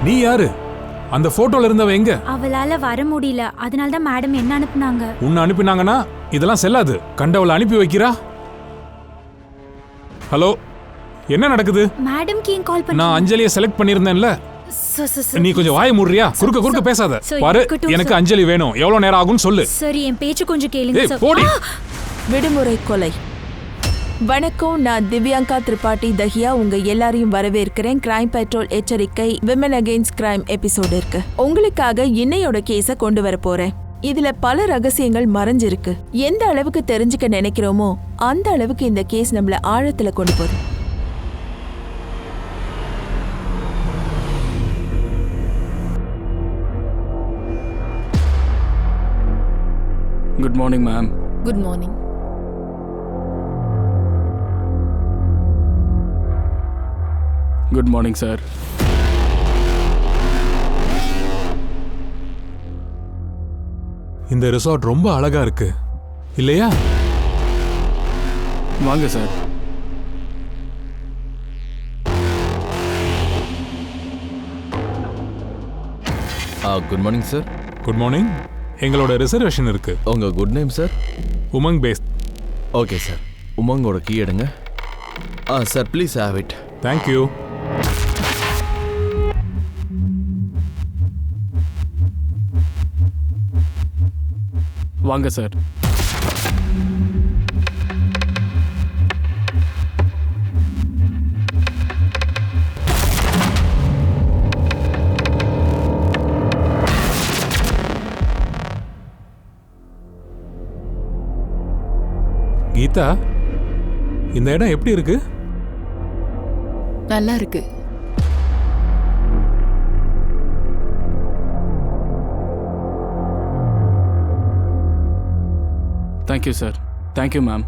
நீ யாரு? அந்த போட்டோல இருந்தவ எங்க? அவளால வர முடியல, அதனால தான் மேடம் என்ன அனுப்புனாங்க. உன்னை அனுப்பினாங்கன்னா இதெல்லாம் செல்லாது. கண்டவளை அனுப்பி வைக்கிறா. ஹலோ, என்ன நடக்குது? மேடம்க்கு ஏன் கால் பண்ண? நான் அஞ்சலியை செலக்ட் பண்ணிருந்தேன்ல. நீ கொஞ்சம் வாய மூடுறியா? குறுக்க பேசாத. பாரு, எனக்கு அஞ்சலி வேணும். எவ்வளவு நேரம் ஆகும்னு சொல்லு. சரி, என் பேச்சு கொஞ்சம் கேளுங்க சார். போடி. விடுமுறை கொலை. வணக்கம், நான் திவ்யாங்கா திரிபாட்டி தஹியா. உங்க எல்லாரையும் வரவேற்கிறேன். கிரைம் பெட்ரோல் எச்சரிக்கை விமன் அகெயின்ஸ்ட் கிரைம் எபிசோடு இருக்கு. உங்களுக்காக இன்னையோட கேஸ கொண்டு வர போறேன். இதுல பல ரகசியங்கள் மறைஞ்சிருக்கு. எந்த அளவுக்கு தெரிஞ்சுக்க நினைக்கிறோமோ அந்த அளவுக்கு இந்த கேஸ் நம்மள ஆழத்துல கொண்டு போகுது. Good morning, ma'am. Good morning. Good morning, sir. இந்த ரிசார்ட் ரொம்ப அழகா இருக்கு இல்லையா? வாங்க sir. Good morning sir. Good morning. எங்களோட ரிசர்வேஷன் இருக்கு. உங்க குட் நேம் சார்? உமங் பேஸ். ஓகே சார், உமங்கோட கீ எடுங்க. Sir please have it. Thank you. வாங்க சார். கீதா, இந்த இடம் எப்படி இருக்கு? நல்லா இருக்கு. Thank you, sir. Thank you, ma'am.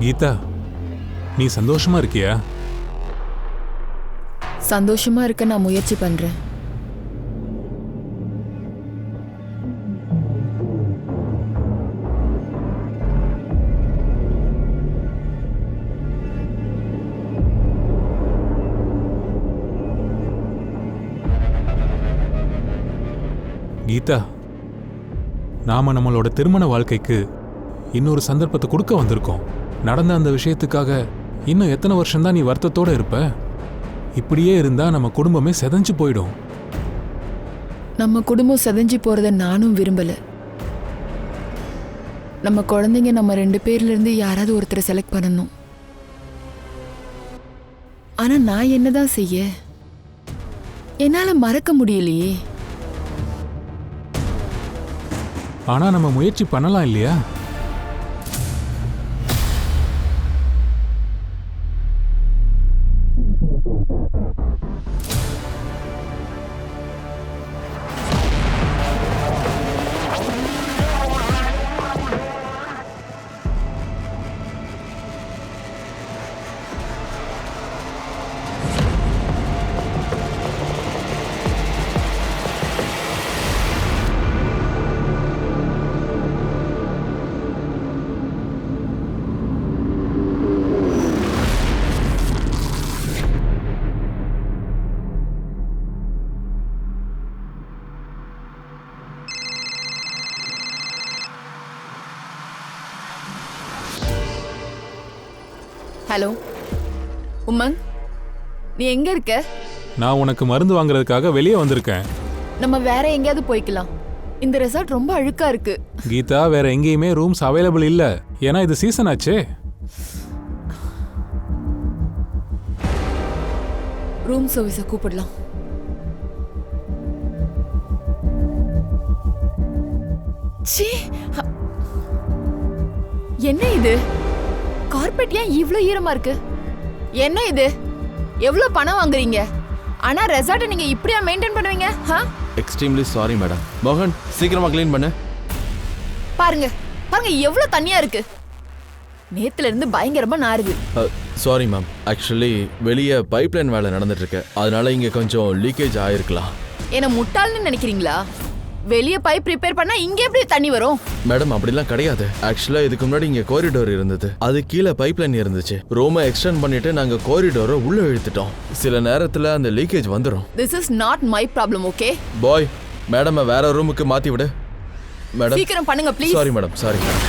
Geetha, நீ சந்தோஷமா இருக்கியா? சந்தோஷமா இருக்க நான் முயற்சி பண்றேன். கீதா, நாம நம்மளோட திருமண வாழ்க்கைக்கு இன்னொரு சந்தர்ப்பத்தை கொடுக்க வந்திருக்கோம். நடந்த அந்த விஷயத்துக்காக இன்னும் எத்தனை வருஷம்தான் நீ வருத்தத்தோட இருப்ப? இப்படியே இருந்தா நம்ம குடும்பமே செதஞ்சு போயிடும். நம்ம குடும்பம் செதஞ்சு போறத நானும் விரும்பல. நம்ம குழந்தைங்க நம்ம 2 பேர்ல இருந்து யாராவது ஒருத்தரை செலக்ட் பண்ணணும். ஆனா நான் என்னதான் செய்ய? என்னால மறக்க முடியலையே. ஆனா நம்ம முயற்சி பண்ணலாம் இல்லையா? ஹலோ உமங், நீ எங்க இருக்க? நான் உனக்கு மருந்து வாங்குறதுக்காக வெளியே வந்திருக்கேன். நம்ம வேற எங்கேயாவது போய்க்கலாம். இந்த ரெசார்ட் ரொம்ப அழுக்கா இருக்கு. கீதா, வேற எங்கேயுமே ரூம்ஸ் அவைலபிள் இல்ல. ஏன்னா இது சீசன் ஆச்சே. ரூம் சர்வீஸை கூப்பிடலாம். சீ, என்ன இது? கார்பெட் ஏன் இவ்ளோ ஈரமா இருக்கு? என்ன இது? எவ்வளவு பணம் வாங்குறீங்க? ஆனா ரெசார்ட்டை நீங்க இப்படியா மெயின்டைன் பண்ணுவீங்க? Extremely sorry madam. மோகன் சீக்கிரமா க்ளீன் பண்ணு. பாருங்க பாருங்க எவ்வளவு தண்ணியா இருக்கு. நேத்துல இருந்து பயங்கரமா நாறுது. சாரி மேம், ஆக்சுவலி வெளியே பைப்லைன் வேலை நடந்துட்டு இருக்கு, அதனால இங்க கொஞ்சம் லீக்கேஜ் ஆயிருக்கலாம். என்ன முட்டாள்னு நினைக்கிறீங்களா? வெளியே பைப் ரிப்பேர் பண்ணா இங்க எப்படி தண்ணி வரும்? மேடம் அப்படிலாம் கிடையாது. ஆக்சுவலா இதுக்கு முன்னாடி இங்க காரிடோர் இருந்தது, அது கீழே பைப்லைன் இருந்துச்சு. ரூமை எக்ஸ்டெண்ட் பண்ணிட்டு நாங்க காரிடோரை உள்ள இழுத்துட்டோம். சில நேரத்துல அந்த லீக்கேஜ் வந்துடும். This is not my problem, okay? Bye, madam வேற ரூமுக்கு மாத்தி விடு. மேடம் சீக்கிரம் பண்ணுங்க please. Sorry madam, sorry madam.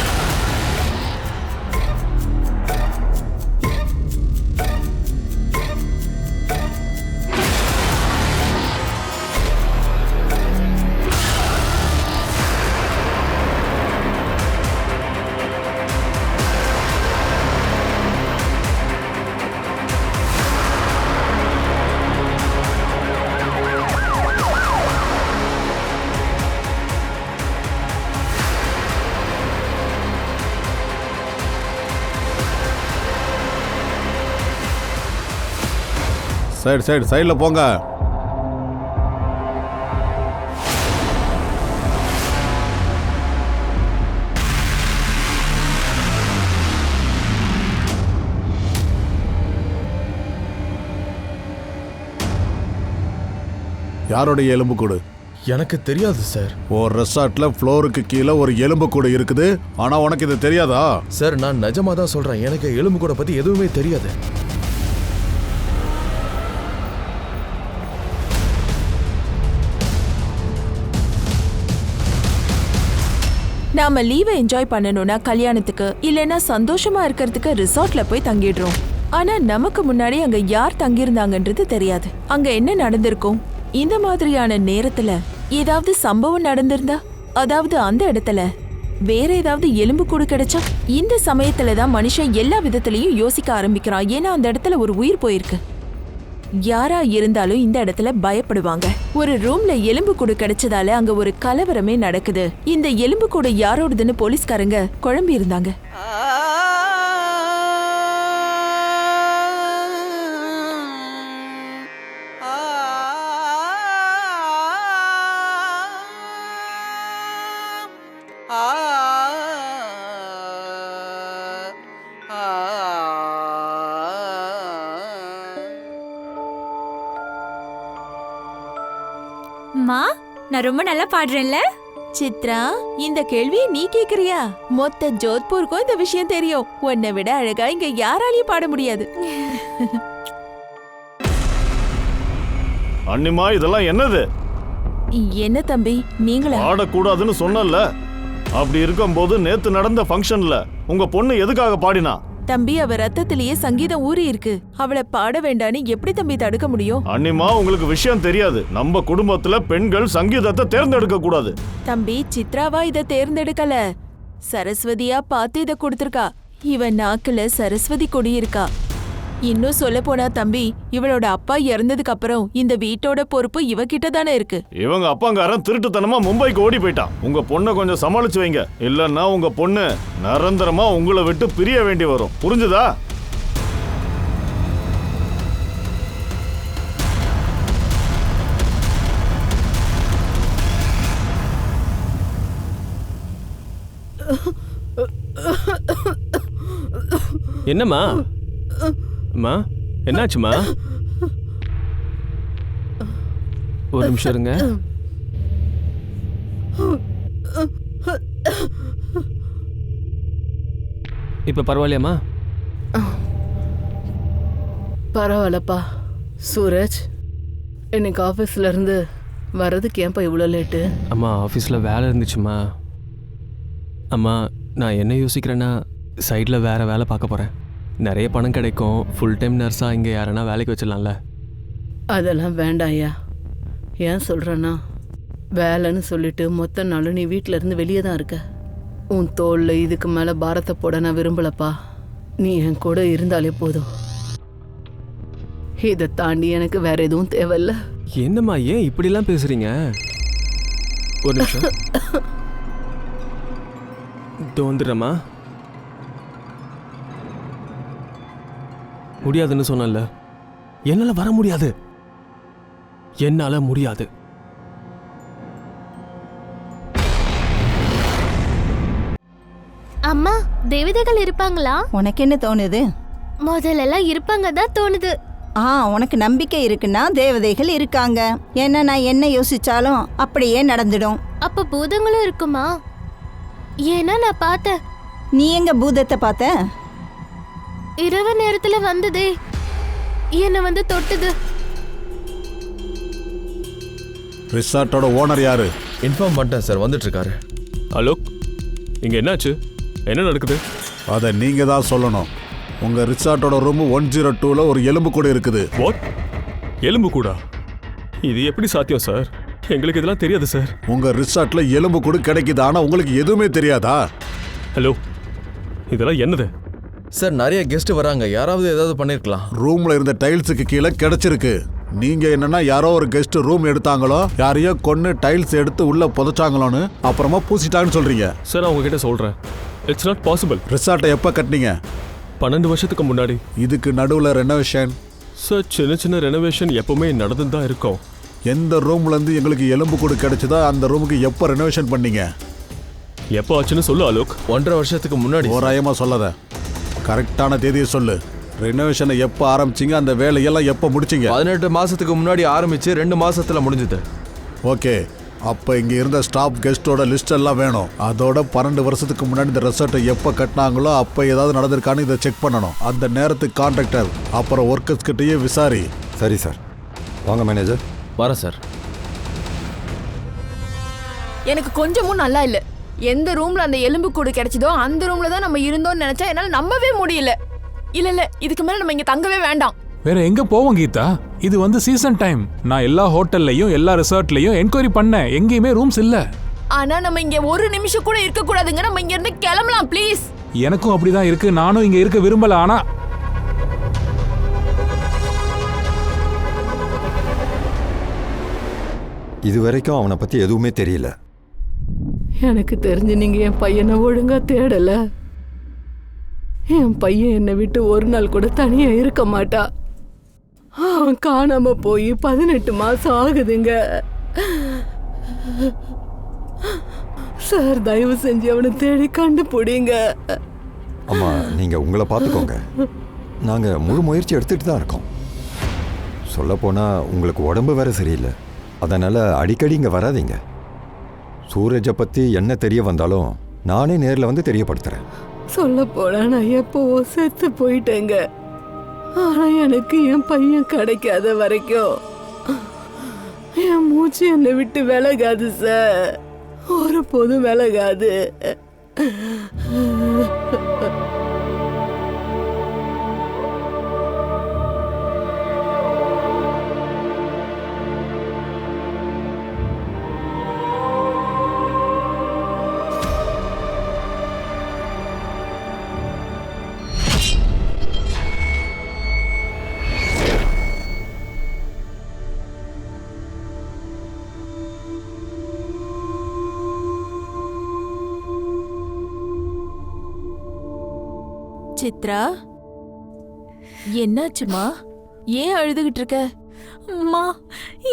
சைடில் போங்க. யாரோடைய எலும்புக்கூடு? எனக்கு தெரியாது சார். ஒரு ரெசார்ட்ல ஃப்ளோருக்கு கீழே ஒரு எலும்புக்கூடு இருக்குது, ஆனா உனக்கு இது தெரியாதா? சார் நான் நிஜமா தான் சொல்றேன், எனக்கு எலும்புக்கூட பத்தி எதுவுமே தெரியாது. நாம லீவை என்ஜாய் பண்ணணும்னா கல்யாணத்துக்கு இல்லைன்னா சந்தோஷமா இருக்கிறதுக்கு ரிசார்ட்ல போய் தங்கிடுறோம். ஆனா நமக்கு முன்னாடி அங்க யார் தங்கியிருந்தாங்கன்றது தெரியாது. அங்க என்ன நடந்திருக்கும்? இந்த மாதிரியான நேரத்துல ஏதாவது சம்பவம் நடந்திருந்தா, அதாவது அந்த இடத்துல வேற ஏதாவது எலும்புக்கூடு கிடைச்சா, இந்த சமயத்துலதான் மனுஷன் எல்லா விதத்திலையும் யோசிக்க ஆரம்பிக்கிறான். ஏன்னா அந்த இடத்துல ஒரு உயிர் போயிருக்கு. யாரா இருந்தாலும் இந்த இடத்துல பயப்படுவாங்க. ஒரு ரூம்ல எலும்புக்கூடு கிடைச்சதால அங்க ஒரு கலவரமே நடக்குது. இந்த எலும்புக்கூடு யாரோடதுன்னு போலீஸ்காரங்க குழம்பி இருந்தாங்க. மா, நான் ரொம்ப நல்லா பாடுறேன்ல? சித்ரா, இந்த கேள்வியை நீ கேக்குறியா? மொத்த ஜோத்பூருக்கும் இந்த விஷயம் தெரியும். உன்னை விட அழகா இங்க யாராலையும் பாட முடியாது. அண்ணிமா, இதெல்லாம் என்னது? என்ன தம்பி, நீங்களா? பாடக்கூடாதுன்னு சொன்னல. அப்படி இருக்கும்போது நேத்து நடந்த ஃபங்க்ஷன்ல உங்க பொண்ணு எதுக்காக பாடினா? தம்பி, அவ ரத்தத்திலேயே சங்கீதம் ஊறி இருக்கு. அவளை பாட வேண்டான்னு எப்படி தம்பி தடுக்க முடியும்? அண்ணிமா, உங்களுக்கு விஷயம் தெரியாது. நம்ம குடும்பத்துல பெண்கள் சங்கீதத்தை தேர்ந்தெடுக்க கூடாது. தம்பி, சித்ராவா இத தேர்ந்தெடுக்கல. சரஸ்வதியா பார்த்து இத கொடுத்திருக்கா. இவன் நாக்குல சரஸ்வதி கொடி இருக்கா. இன்னும் சொல்ல போனா தம்பி, இவளோட அப்பா இறந்ததுக்கு அப்புறம் இந்த வீட்டோட பொறுப்பு இவகிட்ட தானே இருக்கு. இவங்க அப்பாங்காரன் திருட்டுத்தனமா மும்பைக்கு ஓடி போயிட்டான். உங்க பொண்ணை கொஞ்சம் சமாளிச்சு வைங்க, இல்லன்னா உங்க பொண்ணு நிரந்தரமா உங்களை விட்டு பிரிய வேண்டி வரும். புரிஞ்சுதா? என்னம்மா? அம்மா, என்னாச்சுமா? ஒரு நிமிஷம் இருங்க. இப்ப பரவாயில்லையாம்மா? பரவாயில்லப்பா. சூரஜ், இன்னைக்கு ஆஃபீஸ்ல இருந்து வர்றதுக்கு ஏன்ப்பா இவ்வளோ லேட்டு? அம்மா, ஆஃபீஸில் வேலை இருந்துச்சுமா. அம்மா, நான் என்ன யோசிக்கிறேன்னா, சைடில் வேற வேலை பார்க்க போகிறேன். நிறைய பணம் கிடைக்கும். ஃபுல் டைம் நர்ஸாக இங்கே யாரனா வேலைக்கு வச்சிடலாம்ல? அதெல்லாம் வேண்டாம் ஐயா. ஏன் சொல்கிறேன்னா, வேலைன்னு சொல்லிட்டு மொத்த நாளும் நீ வீட்டில் இருந்து வெளியே தான் இருக்க. உன் தோளில் இதுக்கு மேலே பாரத்தை போட நான் விரும்பலப்பா. நீ என் கூட இருந்தாலே போதும். இதை தாண்டி எனக்கு வேற எதுவும் தேவையில்ல. என்னம்மா, ஏன் இப்படிலாம் பேசுறீங்க? ஒரு நிமிஷம் தோந்துடுறம்மா. முடியாதுன்னு சொன்னல. என்னால வர முடியாது. என்னால முடியாது. தேவதைகள் இருப்பாங்களா? உனக்கு என்ன தோணுது? முதல்ல எல்லாம் இருப்பாங்க தான் தோணுது. உனக்கு நம்பிக்கை இருக்குன்னா தேவதைகள் இருக்காங்க. ஏன்னா நான் என்ன யோசிச்சாலும் அப்படியே நடந்துடும். அப்ப பூதங்களும் இருக்குமா? ஏன்னா நான் பார்த்தேன். நீ எங்க பூதத்தை பார்த்த? இரவு நேரத்துல வந்ததே, என்ன வந்து தொட்டுது. ரிசார்ட்டோட ஓனர் யாரு? இன்ஃபார்ம் பண்ணிட்டேன் சார், வந்துட்டு இருக்காரு. அலோக், இங்க என்னாச்சு? என்ன நடக்குது? அதை நீங்க தான் சொல்லணும். உங்க ரிசார்ட்டோட ரூம் 102ல ஒரு எலும்பு கூட இருக்குது. வாட்? எலும்பு கூடா? இது எப்படி சாத்தியம் சார்? எங்களுக்கு இதெல்லாம் தெரியாது சார். உங்க ரிசார்ட்ல எலும்பு கூட கிடைக்குது, ஆனா உங்களுக்கு எதுவுமே தெரியாதா? ஹலோ, இதெல்லாம் என்னது? சார் நிறைய கெஸ்ட் வராங்க, யாராவது ஏதாவது பண்ணிருக்கலாம். ரூம்ல இருந்த டைல்ஸுக்கு கீழே கிடைச்சிருக்கு. நீங்க என்னன்னா யாரோ ஒரு கெஸ்ட் ரூம் எடுத்தாங்களோ, யாரையோ கொன்னு டைல்ஸ் எடுத்து உள்ள புதைச்சாங்களோன்னு அப்புறமா பூசிட்டாங்கன்னு சொல்றீங்க. சார் நான் உங்ககிட்ட சொல்றேன், இட்ஸ் நாட் பாசிபிள். ரிசார்ட்டை எப்ப கட்டினீங்க? 12 வருஷத்துக்கு முன்னாடி. இதுக்கு நடுவுல ரெனோவேஷன்? சார் சின்ன சின்ன ரெனோவேஷன் எப்பவுமே நடந்துட்டு தான் இருக்கும். எந்த ரூம்ல இருந்து எங்களுக்கு எலும்பு கூடு கிடைச்சதோ அந்த ரூமுக்கு எப்போ ரெனோவேஷன் பண்ணீங்க? எப்போ ஆச்சுன்னு சொல்லு அலோக். 1.5 வருஷத்துக்கு முன்னாடி. ஓராயமா சொல்லாத, கரெக்டான தேதியை சொல்லு. ரெனோவேஷனை எப்போ ஆரம்பிச்சிங்க, அந்த வேலையெல்லாம் எப்போ முடிச்சிங்க? 18 மாசத்துக்கு முன்னாடி ஆரம்பிச்சு 2 மாசத்துல முடிஞ்சது. ஓகே, அப்போ இங்கே இருந்த ஸ்டாஃப் கெஸ்ட்டோட லிஸ்ட் எல்லாம் வேணும். அதோட 12 வருஷத்துக்கு முன்னாடி இந்த ரெசார்ட்டை எப்போ கட்டினாங்களோ அப்போ ஏதாவது நடந்திருக்கான்னு இதை செக் பண்ணணும். அந்த நேரத்துக்கு கான்ட்ராக்டர் அப்புறம் ஒர்க்கர்ஸ் கிட்டேயே விசாரி. சரி சார், வாங்க மேனேஜர். வரேன் சார். எனக்கு கொஞ்சமும் நல்லா இல்ல. எந்த ரூம்ல அந்த எலும்பு கூடு கிடைச்சதோ அந்த ரூம்ல தான் நம்ம இருந்தோம்னு நினைச்சா என்னால நம்பவே முடியல. இல்ல இதுக்கு மேல நம்ம இங்க தங்கவே வேண்டாம். வேற எங்க போவோம் கீதா? இது வந்து சீசன் டைம். நான் எல்லா ஹோட்டல்லையும் எல்லா ரிசார்ட்லயும் என்கொயரி பண்ணேன், எங்கேயுமே ரூம்ஸ் இல்ல. ஆனா நம்ம இங்க ஒரு நிமிஷம் கூட இருக்க கூடாதுங்க. நம்ம இங்க இருந்து கிளம்பலாம் ப்ளீஸ். எனக்கும் அப்படிதான் இருக்கு, நானும் இங்க இருக்க விரும்பல. ஆனா இது வரைக்கும் அவனை பத்தி எதுவுமே தெரியல. எனக்கு தெரிஞ்சு நீங்க என் பையனை ஒழுங்கா தேடல. என் பையன் என்னை விட்டு ஒரு நாள் கூட தனியா இருக்க மாட்டா. அவன் காணாம போய் 18 மாசம் ஆகுதுங்க. சார் தயவு செஞ்சு அவனை தேடி கண்டுபிடிங்க. அம்மா நீங்க உங்களை பார்த்துக்கோங்க, நாங்க முழு முயற்சி எடுத்துட்டு தான் இருக்கோம். சொல்லப்போனா உங்களுக்கு உடம்பு வேற சரியில்லை, அதனால அடிக்கடி இங்க வராதீங்க. சூரஜை பத்தி என்ன தெரிய வந்தாலும் நானே நேர்ல வந்து தெரியப்படுத்துறேன். சொல்ல போனா நான் எப்பவோ செத்து போயிட்டேங்க. ஆனா எனக்கு என் பையன் கிடைக்காத வரைக்கும் என் மூச்சு என்னை விட்டு விலகாது சார், ஒரு போதும் விலகாது. சித்ரா, என்னாச்சுமா? ஏன் அழுதுகிட்டு இருக்க? அம்மா,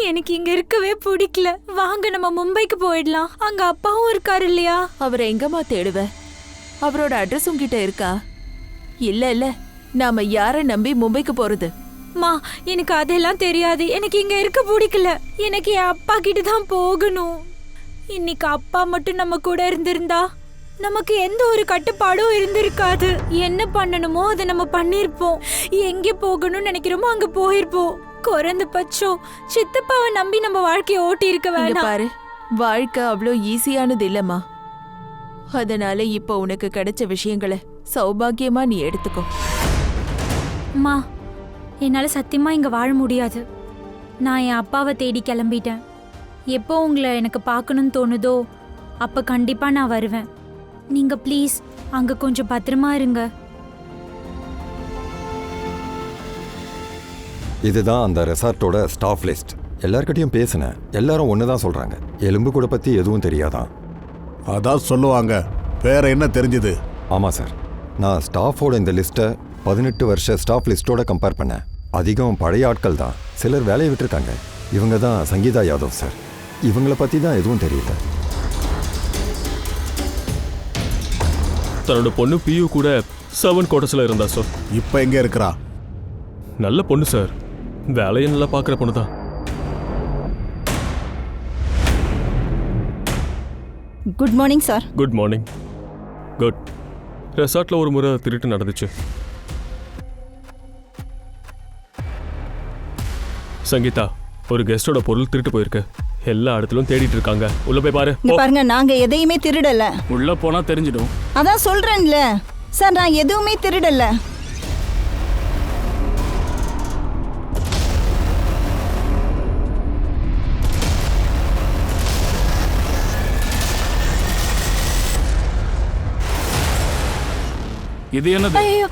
எனக்கு இங்க இருக்கவே பிடிக்கல. வாங்க நம்ம மும்பைக்கு போயிடலாம். அங்க அப்பாவும் இருக்காரு இல்லையா? அவரை எங்கம்மா தேடுவ? அவரோட அட்ரஸ் உங்ககிட்ட இருக்கா? இல்ல நாம யாரை நம்பி மும்பைக்கு போறது? மா, எனக்கு அதெல்லாம் தெரியாது. எனக்கு இங்க இருக்க பிடிக்கல. எனக்கு என் அப்பா கிட்ட தான் போகணும். இன்னைக்கு அப்பா மட்டும் நம்ம கூட இருந்திருந்தா நமக்கு எந்த ஒரு கட்டுப்பாடும் இருந்திருக்காது. என்ன பண்ணணுமோ அதை நம்ம பண்ணிருப்போம். எங்க போகணும்னு நினைக்கிறோமோ அங்க போயிருப்போம். குறைந்த பட்சம் சித்தப்பாவை நம்பி நம்ம வாழ்க்கையை ஓட்டி இருக்க வேண்டாம். பாரு, வாழ்க்கை அவ்வளோ ஈஸியானது இல்லம்மா. அதனால இப்ப உனக்கு கிடைச்ச விஷயங்களை சௌபாகியமா நீ எடுத்துக்கோ. அம்மா, என்னால சத்தியமா இங்க வாழ முடியாது. நான் என் அப்பாவை தேடி கிளம்பிட்டேன். எப்போ உங்களை எனக்கு பார்க்கணும்னு தோணுதோ அப்ப கண்டிப்பா நான் வருவேன். நீங்க ப்ளீஸ் அங்க கொஞ்சம் பத்திரமா இருங்க. இதுதான் அந்த ரெசார்ட்டோட ஸ்டாஃப் லிஸ்ட். எல்லார்கிட்டையும் பேசினேன், எல்லாரும் ஒன்று தான் சொல்றாங்க, எலும்பு கூட பத்தி எதுவும் தெரியாதான். அதான் சொல்லுவாங்க, வேற என்ன தெரிஞ்சது? ஆமா சார், நான் ஸ்டாஃபோட இந்த லிஸ்ட்டை 18 வருஷ ஸ்டாஃப் லிஸ்ட்டோட கம்பேர் பண்ணேன். அதிகம் பழைய ஆட்கள் தான், சிலர் வேலையை விட்டுருக்காங்க. இவங்க தான் சங்கீதா யாதவ் சார். இவங்கள பற்றி தான் எதுவும் தெரியல. தன்னோட பொண்ணு பியூ கூட 7 குவார்ட்டர்ஸில் இருந்தா சார். இப்போ எங்கே இருக்கிறா? நல்ல பொண்ணு சார், வேலையை நல்லா பார்க்குற பொண்ணு தான். Good morning sir. Good morning. Good. ரெசார்ட்டில் ஒரு முறை திருட்டு நடந்துச்சு. சங்கீதா, ஒரு கெஸ்டோட பொருள் திருட்டு போயிருக்கு. எல்லா இடத்துலயும் தேடிட்டு இருக்காங்க. உள்ள போய் பாரு. இங்க பாருங்க, நாங்க எதையுமே திருடல. உள்ள போனா தெரிஞ்சிடும். அதான் சொல்றேன்ல சார், நான் எதுவுமே திருடல. இது என்னது? ஐயோ,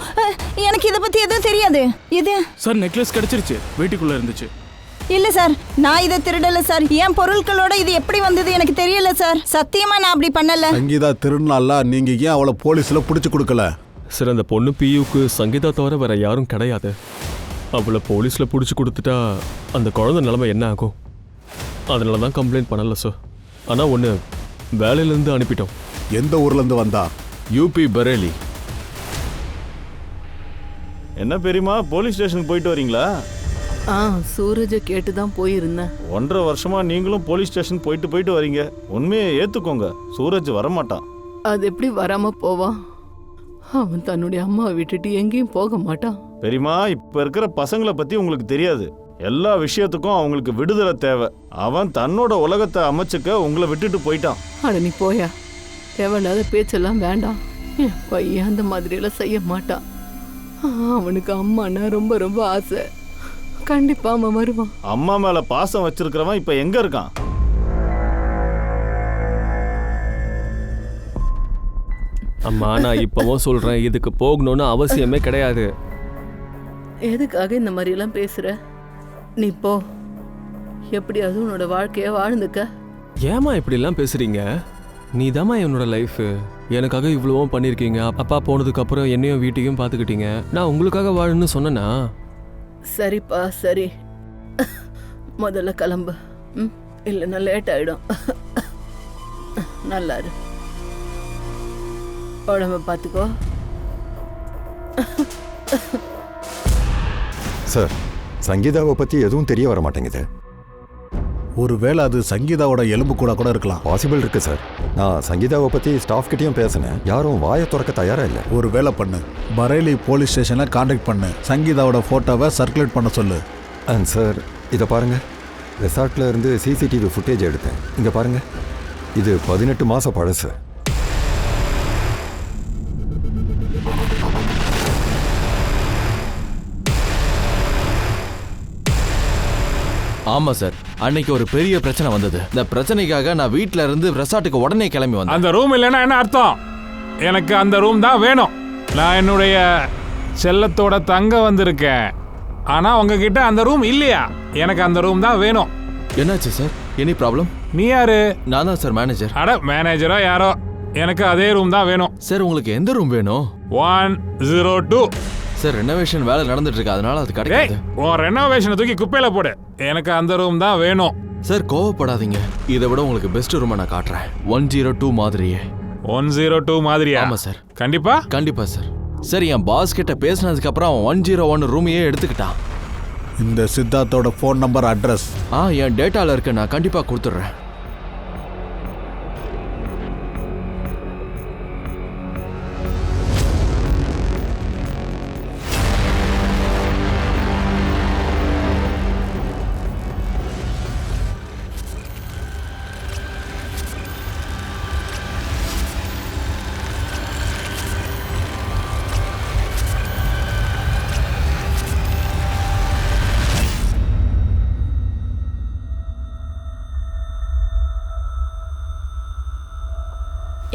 எனக்கு இத பத்தி எதுவும் தெரியாது. இது சார் நெக்லஸ் கிடைச்சிருச்சு, வீட்டுக்குள்ள இருந்துச்சு. இல்ல சார், நான் இதை திருடல சார். என் பொருட்களோட இது எப்படி வந்தது எனக்கு தெரியல சார். சத்தியமா நான் அப்படி பண்ணல. சங்கீதா திருநாளா, நீங்க ஏன் அவளை போலீஸ்ல புடிச்சு கொடுக்கல? சார், அந்த பொண்ணு பியூக்கு சங்கீதா தவிர வேற யாரும் கிடையாது. அவளை போலீஸ்ல பிடிச்சி கொடுத்துட்டா அந்த குழந்தை நிலைமை என்ன ஆகும்? அதனால தான் கம்ப்ளைண்ட் பண்ணல சார். ஆனா ஒன்று, வேலையிலேருந்து அனுப்பிட்டோம். எந்த ஊர்ல இருந்து வந்தா? யூபி பரேலி. என்ன பெரியமா, போலீஸ் ஸ்டேஷனுக்கு போயிட்டு வரீங்களா? சூரஜை கேட்டு தான் போயிருந்தேன். 1.5 வருஷமா நீங்களும் போலீஸ் ஸ்டேஷன் போயிட்டு வரீங்க. உண்மையை ஏத்துக்கோங்க, சூரஜ் வரமாட்டான். அது எப்படி வராம போவான்? அவன் தன்னுடைய அம்மாவை விட்டுட்டு எங்கேயும் போக மாட்டான். பெரியமா, இப்ப இருக்கிற பசங்களை பத்தி உங்களுக்கு தெரியாது. எல்லா விஷயத்துக்கும் அவங்களுக்கு விடுதலை தேவை. அவன் தன்னோட உலகத்தை அமைச்சுக்க உங்களை விட்டுட்டு போயிட்டான். அட நீ போயா, தேவையில்லாத பேச்செல்லாம் வேண்டாம். என் பையன் அந்த மாதிரியெல்லாம் செய்ய மாட்டான். அவனுக்கு அம்மானா ரொம்ப ரொம்ப ஆசை. கண்டிப்பா அவன் வருவான். அம்மா மேல பாசம் வச்சிருக்கிறவன் இப்ப எங்க இருக்கான்? அம்மா, நான் இப்பவும் சொல்றேன், இதுக்கு போகணும்னு அவசியமே கிடையாது. எதுக்காக இந்த மாதிரி எல்லாம் பேசுற? நீ போ, எப்படியாவது உன்னோட வாழ்க்கைய வாழ்ந்துக்க. ஏமா இப்படிலாம் பேசுறீங்க? நீ தாம்மா என்னோட லைஃப். எனக்காக இவ்வளவும் பண்ணியிருக்கீங்க. அப்பா போனதுக்கு அப்புறம் என்னையும் வீட்டையும் பார்த்துக்கிட்டீங்க. நான் உங்களுக்காக வாழணும்னு சொன்னேனா? சரிப்பா, சரி. முதல்ல கிளம்பு. இல்லைன்னா லேட் ஆயிடும். நல்லா இரு, உடம்ப பார்த்துக்கோ. சார், சங்கீதாவை பற்றி எதுவும் தெரிய வர மாட்டேங்குது. ஒருவேளை அது சங்கீதாவோட எலும்பு கூட இருக்கலாம். பாசிபிள் இருக்கு சார். நான் சங்கீதாவை பற்றி ஸ்டாஃப் கிட்டேயும் பேசினேன். யாரும் வாயை திறக்க தயாரா இல்லை. ஒரு வேலை பண்ணு, பரேலி போலீஸ் ஸ்டேஷனை கான்டாக்ட் பண்ணு. சங்கீதாவோட ஃபோட்டோவை சர்க்குலேட் பண்ண சொல்லு. அண்ட் சார், இதை பாருங்க. ரெசார்ட்ல இருந்து சிசிடிவி ஃபுட்டேஜ் எடுத்தேன். இங்க பாருங்க, இது 18 மாசம் பழசு. ஆமா சார், அன்னைக்கு ஒரு பெரிய பிரச்சனை வந்தது. இந்த பிரச்சனைக்காக நான் வீட்ல இருந்து ரெசார்ட்டுக்கு உடனே கிளம்பி வந்தேன். அந்த ரூம் இல்லைன்னா என்ன அர்த்தம்? எனக்கு அந்த ரூம் தான் வேணும். நான் என்னுடைய செல்லத்தோட தங்க வந்திருக்கேன். ஆனா உங்ககிட்ட அந்த ரூம் இல்லையா? எனக்கு அந்த ரூம் தான் வேணும். என்னாச்சு சார்? Any problem? நீ யாரு? நான் தான் சார் மேனேஜர். அட, மேனேஜரோ யாரோ, எனக்கு அதே ரூம் தான் வேணும். சார், உங்களுக்கு எந்த ரூம் வேணும்? 102. சார், ரெனோவேஷன் வேலை நடந்துட்டு இருக்கு, அதனால அது கிடைக்காது. உன் ரெனோவேஷனை தூக்கி குப்பையில போடு. எனக்கு அந்த ரூம் தான் வேணும். சார், கோவப்படாதீங்க. இதை விட உங்களுக்கு பெஸ்ட் ரூமை நான் காட்டுறேன். 102 மாதிரியே. 102 மாதிரியா? ஆமா சார். கண்டிப்பா கண்டிப்பா சார். சரி, என் பாஸ் கிட்ட பேசினதுக்கு அப்புறம் அவன் 101 ரூமையே எடுத்துக்கிட்டான். இந்த சித்தார்த்தோட ஃபோன் நம்பர், அட்ரஸ் என் டேட்டால இருக்கு, நான் கண்டிப்பா கொடுத்துட்றேன்.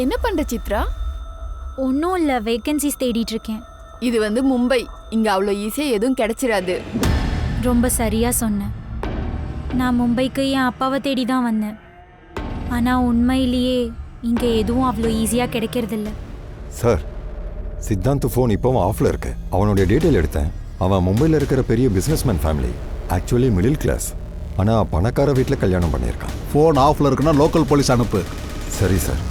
என்ன பண்ற சித்ரா? ஒன்றும் இல்லை, வேகன்சிஸ் தேடிட்டு இருக்கேன். இது வந்து மும்பை, இங்க அவ்வளோ ஈஸியா எதுவும் கிடைச்சிடாது. ரொம்ப சரியா சொன்னேன். நான் மும்பைக்கு என் அப்பாவை தேடி தான் வந்தேன். ஆனால் உண்மையிலேயே இங்கே எதுவும் அவ்வளோ ஈஸியாக கிடைக்கிறதில்ல. சார், சித்தாந்த் ஃபோன் இப்போவும் ஆஃப்ல இருக்கு. அவனுடைய டீட்டெயில் எடுத்தேன். அவன் மும்பையில் இருக்கிற பெரிய businessman family. Actually middle class. ஆனால் பணக்கார வீட்டில் கல்யாணம் பண்ணியிருக்கான். ஃபோன் ஆஃப்ல இருக்குன்னா லோக்கல் போலீஸ் அனுப்பு. சரி சார்.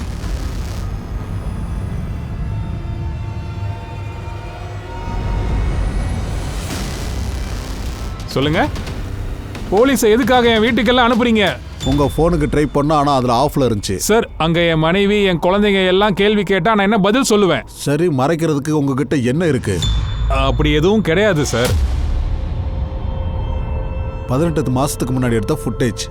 சொல்லுங்க, போலீஸை எதுக்காக என் வீட்டுக்கெல்லாம் அனுப்புறீங்க? உங்க போனுக்கு ட்ரை பண்ண, ஆனா அதுல ஆஃப்ல இருந்துச்சு. சார், அங்க என் மனைவி என் குழந்தைங்க எல்லாம் கேள்வி கேட்டா நான் என்ன பதில் சொல்லுவேன்? சரி, மறைக்கிறதுக்கு உங்ககிட்ட என்ன இருக்கு? அப்படி எதுவும் கிடையாது சார். 18 மாசத்துக்கு முன்னாடி எடுத்த ஃபுட்டேஜ்.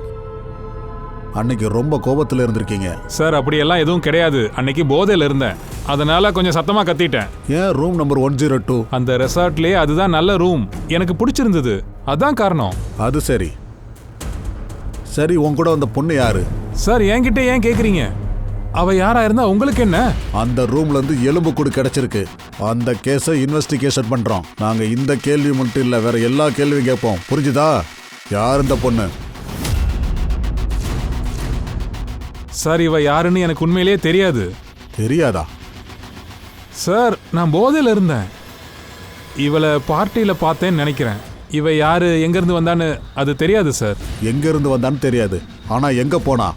அன்னைக்கு ரொம்ப கோபத்துல இருந்திருக்கீங்க. சார், அப்படியெல்லாம் எதுவும் கிடையாது. அன்னைக்கு போதையில் இருந்தேன், அதனால கொஞ்சம் சத்தமா கத்திட்டேன். ஏன் ரூம் நம்பர் 102? அந்த ரெசார்ட்லயே அதுதான் நல்ல ரூம், எனக்கு பிடிச்சிருந்தது, அதான் காரணம். அது சரி. சரி, உன் கூட வந்த பொண்ணு யாரு? சார், என்கிட்ட ஏன் கேக்குறீங்க? அவ யாரா இருந்தா உங்களுக்கு என்ன? அந்த ரூம்ல இருந்து எலும்பு கூடு கிடைச்சிருக்கு. அந்த கேஸை இன்வெஸ்டிகேஷன் பண்றோம். நாங்க இந்த கேள்வி மட்டும் இல்ல, வேற எல்லா கேள்வியும் கேட்போம். புரிஞ்சுதா? யார் இந்த பொண்ணு? சார், இவ யாருன்னு எனக்கு உண்மையிலேயே தெரியாது. தெரியாதா? சார், நான் போதையில் இருந்தேன். இவளை பார்ட்டியில பார்த்தேன்னு நினைக்கிறேன். இவ யாரு, எங்கிருந்து வந்தான்னு அது தெரியாது சார். எங்க இருந்து வந்தான்னு தெரியாது, ஆனா எங்க போனா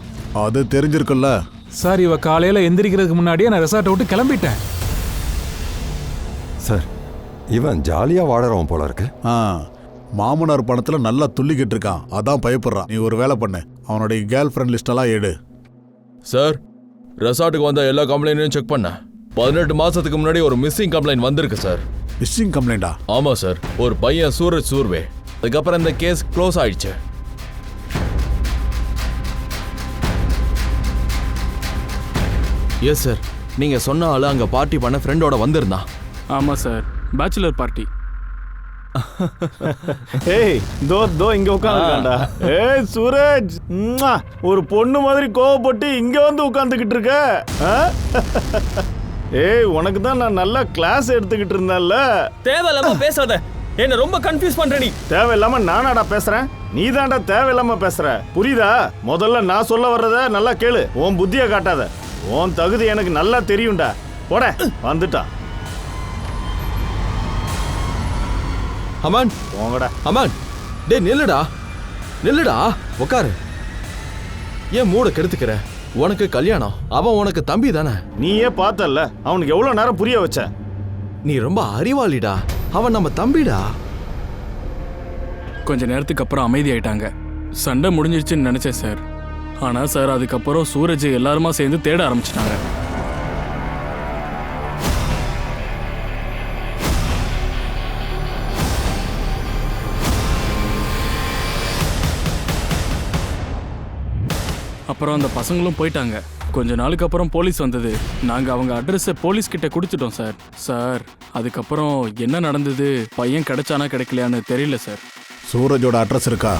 அது தெரிஞ்சிருக்குல்ல. சார், இவ காலையில எந்திரிக்கிறதுக்கு முன்னாடியே நான் ரெசார்ட்டை விட்டு கிளம்பிட்டேன். சார், இவன் ஜாலியா வாழறவன் போல இருக்கு. மாமனார் பணத்துல நல்லா துள்ளிக்கிட்டு இருக்கான், அதான் பயப்படுறான். நீ ஒரு வேலை பண்ணு, அவனுடைய கேர்ள் ஃப்ரெண்ட் லிஸ்டெல்லாம் எடு. சார், ரெசார்ட்டுக்கு வந்த எல்லா கம்ப்ளைண்ட்டையும் செக் பண்ண. 18 மாசத்துக்கு முன்னாடி ஒரு மிஸ்ஸிங் கம்ப்ளைண்ட் வந்திருக்கு சார். மிஸ்ஸிங் கம்ப்ளைண்டா? ஆமா சார், ஒரு பையன் சூரஜ் சூர்வே. அதுக்கப்புறம் இந்த கேஸ் க்ளோஸ் ஆயிடுச்சு. எஸ் சார், நீங்க சொன்ன ஆளு அங்க பார்ட்டி பண்ண ஃப்ரெண்டோட வந்திருந்தான். ஆமா சார், பேச்சுலர் பார்ட்டி. ஏய், தோ இங்க உட்காந்துடா. ஏய் சூரஜ், ஒரு பொண்ணு மாதிரி கோவப்பட்டு இங்க வந்து உட்காந்துக்கிட்டு இருக்க. ஏய், உனக்கு தான் நான் நல்லா கிளாஸ் எடுத்துக்கிட்டு இருந்தேன்ல. தேவையில்லாம பேசாத, என்ன ரொம்ப கன்ஃபியூஸ் பண்ற நீ. தேவையில்லாம நானாடா பேசுறேன்? நீ தான்டா தேவையில்லாம பேசுற, புரியுதா? முதல்ல நான் சொல்ல வர்றத நல்லா கேளு, உன் புத்திய காட்டாத. உன் தகுதி எனக்கு நல்லா தெரியும்டா. போட, வந்துட்டான். அமன், போங்கடா. அமன், டேய் நில்லுடா, உட்காரு. ஏன் மூட கெடுத்துக்கிற? உனக்கு கல்யாணம், அவன் உனக்கு தம்பி தானே. நீயே பார்த்தல்ல, அவனுக்கு எவ்வளவு நேரம் புரிய வச்ச. நீ ரொம்ப அறிவாளிடா, அவன் நம்ம தம்பிடா. கொஞ்ச நேரத்துக்கு அப்புறம் அமைதி ஆயிட்டாங்க. சண்டை முடிஞ்சிருச்சுன்னு நினைச்சேன் சார். ஆனா சார், அதுக்கப்புறம் சூரஜ் எல்லாருமா சேர்ந்து தேட ஆரம்பிச்சிட்டாங்க. அப்புறம் அந்த பசங்களும் போயிட்டாங்க. கொஞ்ச நாளுக்கு அப்புறம் போலீஸ் வந்தது. நாங்க அவங்க அட்ரஸை போலீஸ் கிட்ட கொடுத்துட்டோம் சார். சார், அதுக்கப்புறம் என்ன நடந்தது, பையன் கிடைச்சானா கிடைக்கலையான்னு தெரியல சார். சூரஜோட அட்ரஸ் இருக்கா?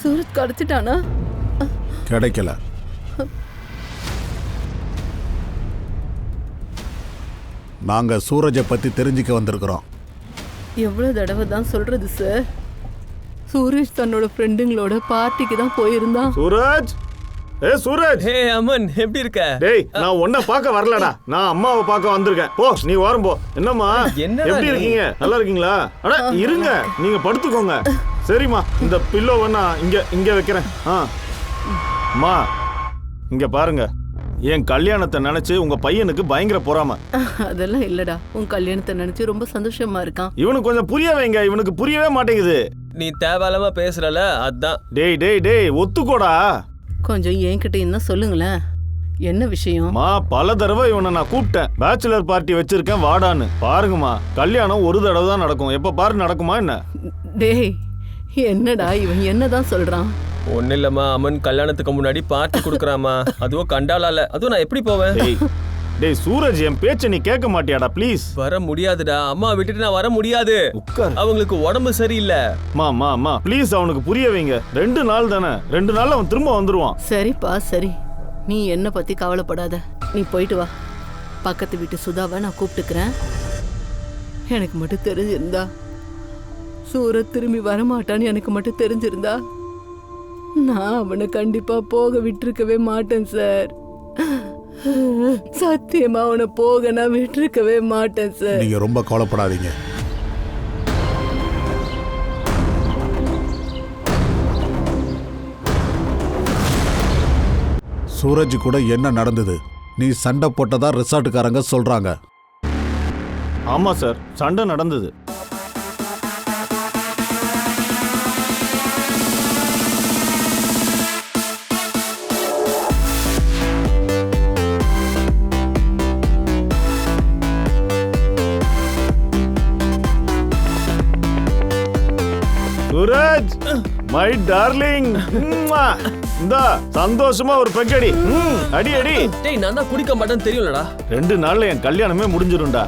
சூரஜ் கிடைச்சிட்டானா? கிடைக்கல. நாங்க சூரஜை பத்தி தெரிஞ்சுக்க வந்திருக்கிறோம். எவ்வளவு தடவை தான் சொல்றது சார், சூரஜ் தன்னோட ஃப்ரெண்டுங்களோட பார்ட்டிக்கு தான் போயிருந்தான். சூரஜ், சூரஜ். ஹே அமன், எப்படி இருக்க? டேய், நான் உன்னை பார்க்க வரலடா, நான் அம்மாவை பார்க்க வந்திருக்கேன். போ, நீ வாரம் போ. என்னம்மா, எப்படி இருக்கீங்க? நல்லா இருக்கீங்களா? அட இருங்க, நீங்க படுத்துக்கோங்க. சரிம்மா, இந்த பில்லோவை நான் இங்க வைக்கிறேன். அம்மா, இங்க பாருங்க, என் கல்யாணத்தை நினைச்சு உங்க பையனுக்கு பயங்கர பொறாம. அதெல்லாம் இல்லடா, உன் கல்யாணத்தை நினைச்சு ரொம்ப சந்தோஷமா இருக்கான். இவனுக்கு கொஞ்சம் புரிய வைங்க, இவனுக்கு புரியவே மாட்டேங்குது. நீ தேவையில்லாம பேசுறல, அதான். டேய் ஒத்துக்கோடா. கொஞ்சம் என்கிட்ட என்ன சொல்லுங்களேன், என்ன விஷயம்? பல தடவை இவனை நான் கூப்பிட்டேன், பேச்சுலர் பார்ட்டி வச்சிருக்கேன் வாடான்னு. பாருங்கம்மா, கல்யாணம் ஒரு தடவை தான் நடக்கும், எப்ப பாரு நடக்குமா என்ன? டேய், என்னடா இவன் என்னதான் சொல்றான்? ஒன்னும் இல்லம்மா, அம்மன் கல்யாணத்துக்கு முன்னாடி பார்ட்டி கொடுக்குறாமா, அதுவும் கண்டாலால, அதுவும் நான் எப்படி போவேன்? டேய் சூரஜ், என் பேச்ச நீ கேட்க மாட்டியாடா? ப்ளீஸ். வர முடியாதுடா, அம்மா விட்டுட்டு நான் வர முடியாது. உட்கார். அவங்களுக்கு உடம்பு சரியில்லை. மா ப்ளீஸ், அவனுக்கு புரிய வைங்க. 2 நாள் தானே, 2 நாள்ல அவன் திரும்ப வந்துருவான். சரிப்பா சரி, நீ என்ன பத்தி கவலைப்படாத, நீ போயிட்டு வா. பக்கத்து வீட்டு சுதாவை நான் கூப்பிட்டுக்கிறேன். எனக்கு மட்டும் தெரிஞ்சிருந்தா, சூரஜ் திரும்பி வரமாட்டான்னு எனக்கு மட்டும் தெரிஞ்சிருந்தா, நான் அவனை கண்டிப்பா போக விட்டுருக்கவே மாட்டேன் சார். சத்தியமா அவனை போக நான் விட்டுருக்கவே மாட்டேன் சார். நீங்க ரொம்ப கவலைப்படாதீங்க. சூரஜ் கூட என்ன நடந்தது? நீ சண்டை போட்டதா ரிசார்ட்டுக்காரங்க சொல்றாங்க. ஆமா சார், சண்டை நடந்தது. சூரஜ், மை டார்லிங், இந்த சந்தோஷமா ஒரு பெக்கடி. அடி அடி. டேய், நான் தான் குடிக்க மாட்டேன்னு தெரியும்லடா. 2 நாள்ல என் கல்யாணமே முடிஞ்சிரும்டா.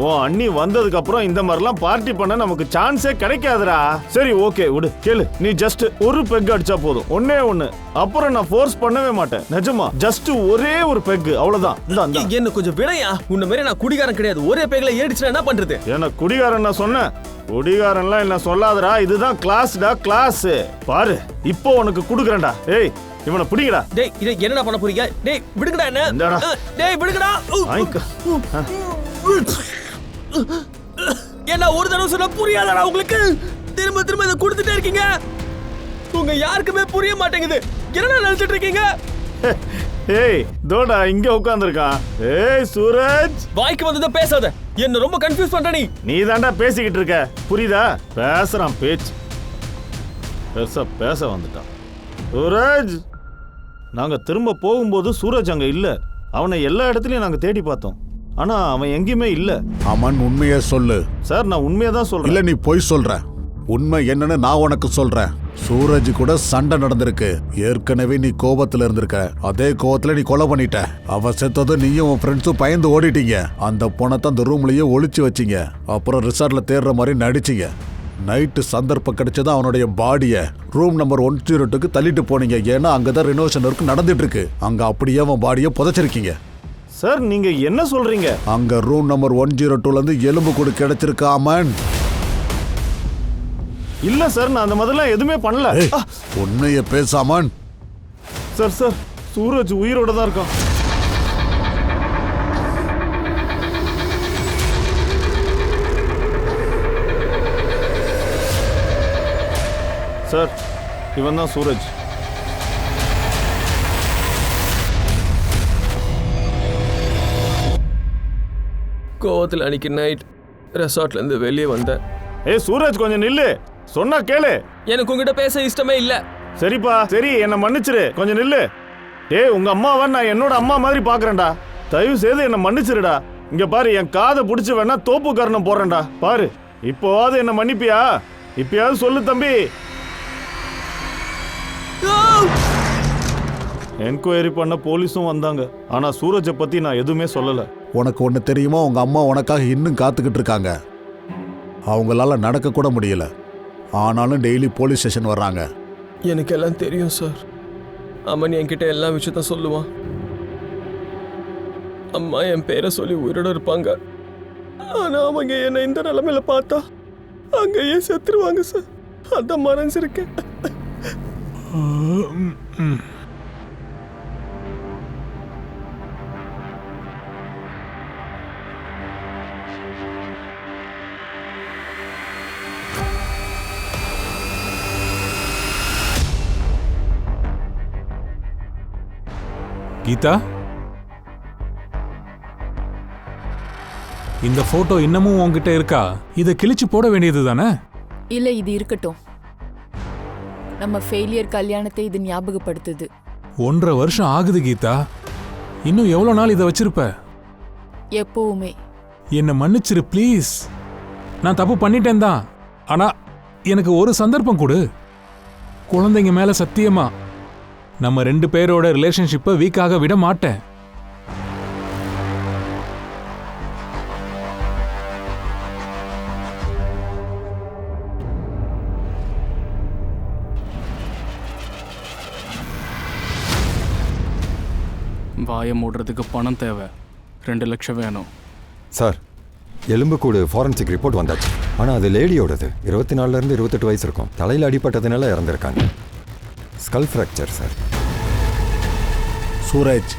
உன் அண்ணி வந்ததுக்கு அப்புறம் இந்த மாதிரிலாம் பார்ட்டி பண்ண நமக்கு சான்ஸே கிடைக்காதுடா. சரி ஓகே விடு. கேளு, நீ ஜஸ்ட் ஒரு பெக் அடிச்சா போதும். ஒன்னே ஒண்ணு. அப்புறம் நான் ஃபோர்ஸ் பண்ணவே மாட்டேன். நிஜமா, ஜஸ்ட் ஒரே ஒரு பெக், அவ்வளவுதான். என்ன கொஞ்சம் விடையா? உன்ன மாதிரி நான் குடிகாரன் கிடையாது. ஒரே பெக்ல ஏடிச்சுனா என்ன பண்றது? என்ன குடிகாரன் நான் சொன்னேன்? குடிகாரன்லாம் என்ன சொல்லாதடா. இதுதான் கிளாஸ்டா, கிளாஸ். பாரு, இப்போ உனக்கு குடுக்குறேன்டா. ஏய், இவனை பிடிங்கடா. டேய், இத என்னடா பண்ண போறீங்க? டேய் விடுங்கடா என்ன. டேய் விடுங்கடா. என்ன ஒரு தடவை சொன்னா புரியாதடா உங்களுக்கு? திரும்ப திரும்ப இத கொடுத்துட்டே இருக்கீங்க. உங்க யாருக்குமே புரிய மாட்டேங்குது. என்னடா நினைச்சிட்டு இருக்கீங்க? ஏய், தோடா இங்க உட்கார்ந்திருக்கான். ஏய் சூரஜ், வாய்க்கு வந்தத பேசாத. என்ன ரொம்ப கன்ஃபியூஸ் பண்ற நீ. நீ தான்டா பேசிக்கிட்டு இருக்க. புரியுதா? பேசுறான் பேச்சு. பேச வந்துட்டான். சூரஜ், நாங்க திரும்ப போகும்போது சூரஜ் அங்க இல்ல. அவனை எல்லா இடத்துலயும் நாங்க தேடி பார்த்தோம். ஆனா அவன் எங்கேயுமே இல்ல. அமன், உண்மையே சொல்லு. சார், நான் உண்மையை தான் சொல்றேன். இல்ல, நீ பொய் சொல்ற. உண்மை என்னன்னு நான் உனக்கு சொல்றேன். சூரஜ் கூட சண்டை நடந்திருக்கு. ஏற்கனவே நீ கோபத்துல இருந்திருக்க. அதே கோபத்துல நீ கொலை பண்ணிட்ட. அவ செத்ததும் நீயும் உன் ஃப்ரெண்ட்ஸும் பயந்து ஓடிட்டீங்க. அந்த பணத்தை அந்த ரூம்லயே ஒளிச்சு வச்சீங்க. அப்புறம் ரிசார்ட்ல தேடுற மாதிரி நடிச்சீங்க. நைட்டு சந்தர்ப்பம் கிடைச்சதா அவனுடைய பாடியை ரூம் நம்பர் 102க்கு தள்ளிட்டு போனீங்க. ஏன்னா அங்கதான் ரினோவேஷன் ஒர்க் நடந்துட்டு இருக்கு. அங்க அப்படியே அவன் பாடியை புதைச்சிருக்கீங்க. சார், நீங்க என்ன சொல்றீங்க? அங்க ரூம் நம்பர் 102ல இருந்து எலும்பு கூடு கிடைச்சிருக்கு. அமன், இல்ல சார், நான் அந்த மாதிரிலாம் எதுவுமே பண்ணல. உண்மைய பேசாமன். சார், சூரஜ் உயிரோட தான் இருக்கான். சார், இவன் தான் சூரஜ். கோவத்தில் அன்னைக்கு நைட் ரெசார்ட்ல இருந்து வெளியே வந்தேன். ஏய் சூரஜ், கொஞ்சம் நில்லு. சொன்னா கேளு. எனக்கு உங்ககிட்ட பேச இஷ்டமே இல்ல. சரிப்பா, சரி, என்ன மன்னிச்சிரு. கொஞ்சம் நில்லு. ஏய், உங்க அம்மாவை நான் என்னோட அம்மா மாதிரி பாக்குறேன்டா. தயவு செய்து என்ன மன்னிச்சிருடா. இங்க பாரு, என் காதை பிடிச்சி வேணா தோப்பு காரணம் போடுறேன்டா. பாரு, இப்போவாது என்ன மன்னிப்பியா? இப்பயாவது சொல்லு தம்பி. என்கொயரி பண்ண போலீஸும் வந்தாங்க. ஆனா சூரஜை பத்தி நான் எதுவுமே சொல்லல. உனக்கு ஒண்ணு தெரியுமா? உங்க அம்மா உனக்காக இன்னும் காத்துக்கிட்டு இருக்காங்க. அவங்களால நடக்க கூட முடியல. ஆனாலும் டெய்லி போலீஸ் ஸ்டேஷன் வர்றாங்க. எனக்கு எல்லாம் தெரியும் சார். அம்மன் என்கிட்ட எல்லா விஷயத்த சொல்லுவான். அம்மா என் பேரை சொல்லி உயிரோட இருப்பாங்க. ஆனா அவங்க என்ன இந்த நிலைமையில பார்த்தா அங்கேயே செத்துருவாங்க சார். அதான் மறைஞ்சிருக்கேன். கீதா, இந்த போட்டோ இன்னமும் உன்கிட்ட இருக்கா? இதை கிழிச்சு போட வேண்டியது தானே? இல்ல, இது இருக்கட்டும். நம்ம ஃபெயிலியர் கல்யாணத்தை இது ஞாபகப்படுத்துது. 1.5 வருஷம் ஆகுது கீதா. இன்னும் எவ்வளவு நாள் இதை வச்சிருப்ப? எப்பவுமே. என்ன மன்னிச்சிரு ப்ளீஸ். நான் தப்பு பண்ணிட்டேன் தான். ஆனா எனக்கு ஒரு சந்தர்ப்பம் கொடு. குழந்தைங்க மேல சத்தியமா நம்ம 2 பேரோட ரிலேஷன்ஷிப்பை வீக்காக விட மாட்டேன். வாயை மூடுறதுக்கு பணம் தேவை. 2 லட்சம் வேணும் சார். எலும்புக்கூடு ஃபாரன்சிக் ரிப்போர்ட் வந்தாச்சு. ஆனால் அது லேடியோடது. 24 இருந்து 28 வயசு இருக்கும். தலையில் அடிப்பட்டதுனால இறந்துருக்காங்க. Skull fracture sir. சூரஜ்,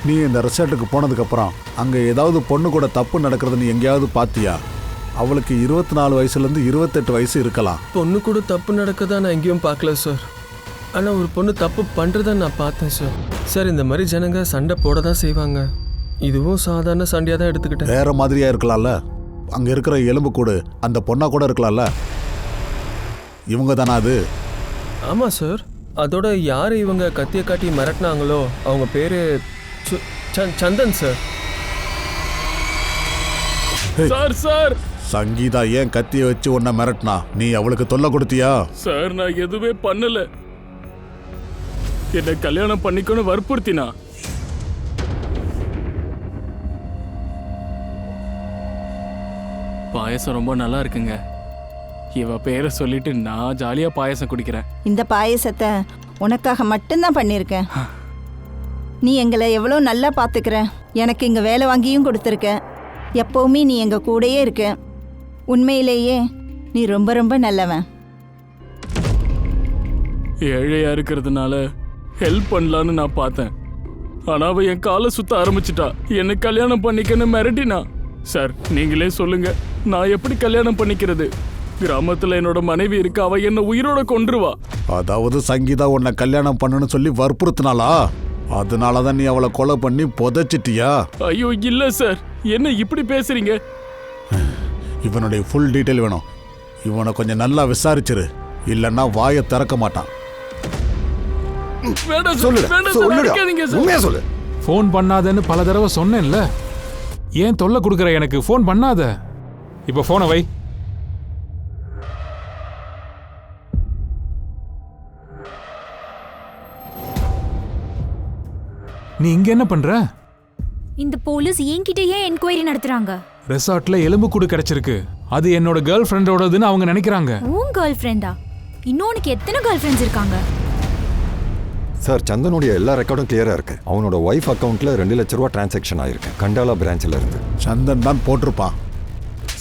நீ இந்த ரிசார்ட்டுக்கு போனதுக்கப்புறம் அங்கே ஏதாவது பொண்ணு கூட தப்பு நடக்கிறது நீ எங்கேயாவது பார்த்தியா? அவளுக்கு 24 வயசுலேருந்து 28 வயசு இருக்கலாம். பொண்ணு கூட தப்பு நடக்கதான் நான் எங்கேயும் பார்க்கல சார். ஆனால் ஒரு பொண்ணு தப்பு பண்ணுறத நான் பார்த்தேன் சார். சார், இந்த மாதிரி ஜனங்க சண்டை போட தான் செய்வாங்க. இதுவும் சாதாரண சண்டையாக தான் எடுத்துக்கிட்டேன். வேற மாதிரியா இருக்கலாம்ல? அங்கே இருக்கிற எலும்பு கூடு அந்த பொண்ணா கூட இருக்கலாம்ல? இவங்க தானா அது? ஆமாம் சார். அதோட யார் இவங்க கத்தியை காட்டி மிரட்டினாங்களோ அவங்க பேர் சந்தன் சார். சார் சார் சங்கீதா ஏன் கத்தியை வச்சு உன்னை மிரட்டினா? நீ அவளுக்கு தொல்லை கொடுத்தியா? சார், நான் எதுவுமே பண்ணல. என்ன கல்யாணம் பண்ணிக்கணும் வற்புறுத்தினா. பாயசம் ரொம்ப நல்லா இருக்குங்க. இவ பேரை சொல்லிட்டு நான் ஜாலியா பாயசம் குடிக்கிறேன். இந்த பாயசத்தை உனக்காக மட்டும்தான் பண்ணியிருக்கேன். நீ எங்களை எவ்வளோ நல்லா பார்த்துக்கிற. எனக்கு இங்கே வேலை வாங்கியும் கொடுத்துருக்க. எப்போவுமே நீ எங்கள் கூடயே இருக்க. உண்மையிலேயே நீ ரொம்ப ரொம்ப நல்லவன். ஏழையா இருக்கிறதுனால ஹெல்ப் பண்ணலான்னு நான் பார்த்தேன். ஆனா அவ என் காலை சுத்த ஆரம்பிச்சிட்டா. என்ன கல்யாணம் பண்ணிக்கன்னு மிரட்டினா. சார், நீங்களே சொல்லுங்க, நான் எப்படி கல்யாணம் பண்ணிக்கிறது? கிராமத்துல என்னோட மனைவி இருக்கு, அவ என்ன உயிரோட கொன்றுவா. அதாவது சங்கீதா உன்னை கல்யாணம் பண்ணணும்னு சொல்லி வற்புறுத்தினாளா? அதனாலதான் நீ அவளை கொலை பண்ணி புதைச்சிட்டியா? ஐயோ இல்ல சார், என்ன இப்படி பேசுறீங்க? இவனுடைய ஃபுல் டீட்டெயில் வேணும். இவனை கொஞ்சம் நல்லா விசாரிச்சிரு, இல்லைன்னா வாயை திறக்க மாட்டான். வேண்டாம் சார், வேண்டாம் சார், அடிக்காதீங்க சார். சொல்லு. ஃபோன் பண்ணாதன்னு பல தடவை சொன்னேன்ல. ஏன் தொல்லை கொடுக்குற? எனக்கு ஃபோன் பண்ணாத. இப்போ ஃபோனை வை. நீ இங்க என்ன பண்ற? இந்த போலீஸ் என்கிட்ட ஏன் என்கொயரி நடத்துறாங்க? ரெசார்ட்ல எலும்புக்கூடு கிடைச்சிருக்கு. அது என்னோட கேர்ள் ஃப்ரெண்டோடதுன்னு அவங்க நினைக்கிறாங்க. உன் கேர்ள் ஃப்ரெண்டா? இன்னொன்னுக்கு எத்தனை கேர்ள் ஃப்ரெண்ட்ஸ் இருக்காங்க? சார், சந்தனுடைய எல்லா ரெக்கார்டும் கிளியரா இருக்கு. அவனோட ஒய்ஃப் அக்கவுண்ட்ல 2 லட்ச ரூபா டிரான்சாக்ஷன் ஆயிருக்கு, கண்டாலா பிரான்ச்ல இருந்து. சந்தன் தான் போட்டிருப்பான்.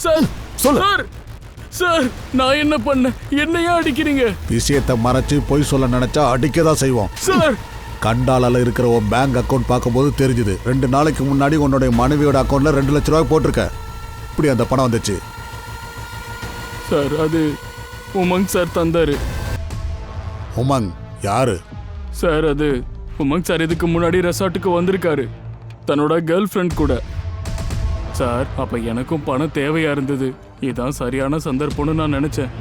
சார் சார் சார், நான் என்ன பண்ண? என்னையா அடிக்கிறீங்க? விஷயத்தை மறைச்சு பொய் சொல்ல நினைச்சா அடிக்கதான் செய்வோம். சார், கண்டாலால இருக்கிற உன் பேங்க் அக்கவுண்ட் பார்க்கும்போது தெரிஞ்சுது. 2 நாளைக்கு முன்னாடி உன்னுடைய மனைவியோட அக்கவுண்ட்ல 2 லட்ச ரூபாய் போட்டிருக்க. இப்படி அந்த பணம் வந்துச்சு? சார், அது உமங் சார் தந்தாரு. உமங் யாரு? சார், அது உமங் சார் இதுக்கு முன்னாடி ரெசார்ட்டுக்கு வந்திருக்காரு தன்னோட கேர்ள் ஃப்ரெண்ட் கூட. சார், அப்ப எனக்கும் பணம் தேவையா இருந்தது. இதான் சரியான சந்தர்ப்பம்னு நான் நினைச்சேன்.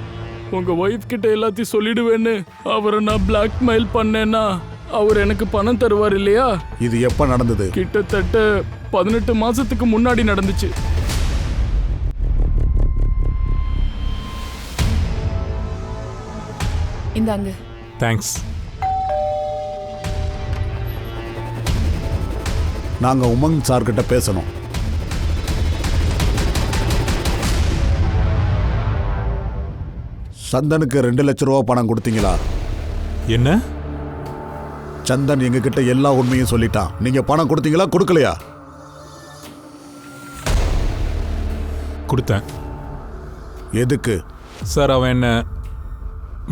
உங்க ஒய்ஃப் கிட்ட எல்லாத்தையும் சொல்லிடுவேன்னு அவரை நான் பிளாக்மெயில் பண்ணேன்னா அவர் எனக்கு பணம் தருவார் இல்லையா? இது எப்ப நடந்தது? கிட்டத்தட்ட 18 மாசத்துக்கு முன்னாடி நடந்துச்சு. இந்தாங்க. தேங்க்ஸ். நாங்க உமங் சார் கிட்ட பேசணும். சந்தனுக்கு 2 லட்ச ரூபா பணம் கொடுத்தீங்களா? என்ன? சந்தன் எங்க கிட்ட எல்லா உண்மையும் சொல்லிட்டான். நீங்க பணம் கொடுத்தீங்களா கொடுக்கலையா? கொடுத்தேன். எதுக்கு? சார், அவன் என்ன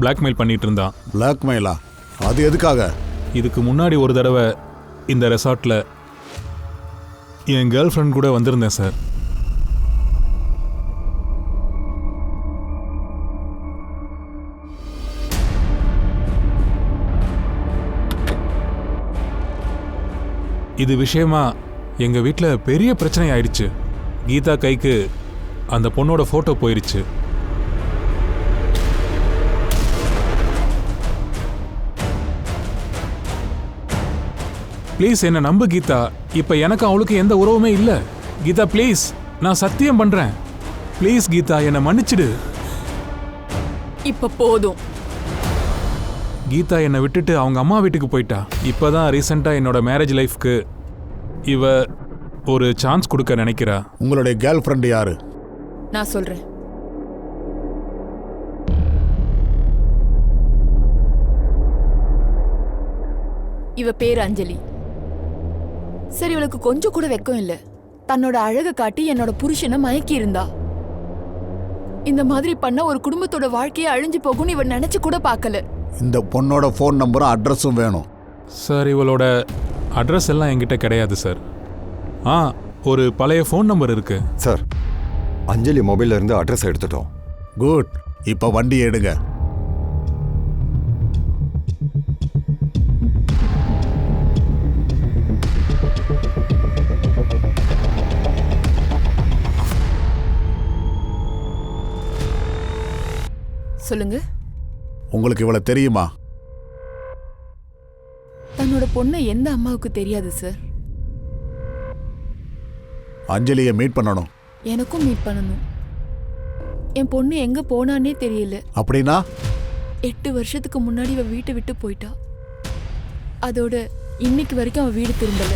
பிளாக்மெயில் பண்ணிட்டு இருந்தான். பிளாக்மெயிலா? அது எதுக்காக? இதுக்கு முன்னாடி ஒரு தடவை இந்த ரெசார்ட்ல என் கேர்ள் ஃப்ரெண்ட் கூட வந்திருந்தேன் சார். இது விஷயமா எங்க வீட்டில் பெரிய பிரச்சனை ஆயிடுச்சு. கீதா கைக்கு அந்த பொண்ணோட போட்டோ போயிருச்சு. ப்ளீஸ் என்ன நம்பு கீதா. இப்ப எனக்கு அவளுக்கு எந்த உறவுமே இல்லை. கீதா ப்ளீஸ், நான் சத்தியம் பண்றேன். ப்ளீஸ் கீதா, என்னை மன்னிச்சிடு. இப்ப போதும். கீதா என்னை விட்டுட்டு அவங்க அம்மா வீட்டுக்கு போயிட்டா. இப்பதான் ரீசெண்டா என்னோட மேரேஜ் லைஃப்க்கு இவ ஒரு சான்ஸ் கொடுக்க நினைக்கிறா. உங்களுடைய கேர்ள் ஃப்ரெண்ட் யாரு? நான் சொல்றேன். இவ பேர் அஞ்சலி. சரி, இவளுக்கு கொஞ்சம் கூட வெக்கம் இல்ல. தன்னோட அழகை காட்டி என்னோட புருஷனை மயக்கி இருந்தா. இந்த மாதிரி பண்ண ஒரு குடும்பத்தோட வாழ்க்கையை அழிஞ்சு போகும்னு இவன் நினைச்சு கூட பார்க்கல. இந்த பொண்ணோட ஃபோன் நம்பரும் அட்ரஸும் வேணும். சார் இவளோட அட்ரஸ் எல்லாம் என்கிட்ட கிடையாது சார். ஒரு பழைய ஃபோன் நம்பர் இருக்கு சார். அஞ்சலி மொபைல்ல இருந்து அட்ரஸ் எடுத்துட்டோம். குட். இப்போ வண்டி எடுங்க. சொல்லுங்க. உங்களுக்கு இவ்வளவு தெரியுமா? தன்னோட பொண்ணை எந்த அம்மாவுக்கு தெரியாது சார். அஞ்சலியை மீட் பண்ணணும். எனக்கும் மீட் பண்ணணும். என் பொண்ணு எங்க போனானே தெரியல. அப்படின்னா 8 வருஷத்துக்கு முன்னாடி அவ வீட்டை விட்டு போயிட்டா. அதோட இன்னைக்கு வரைக்கும் அவ வீடு திரும்பல.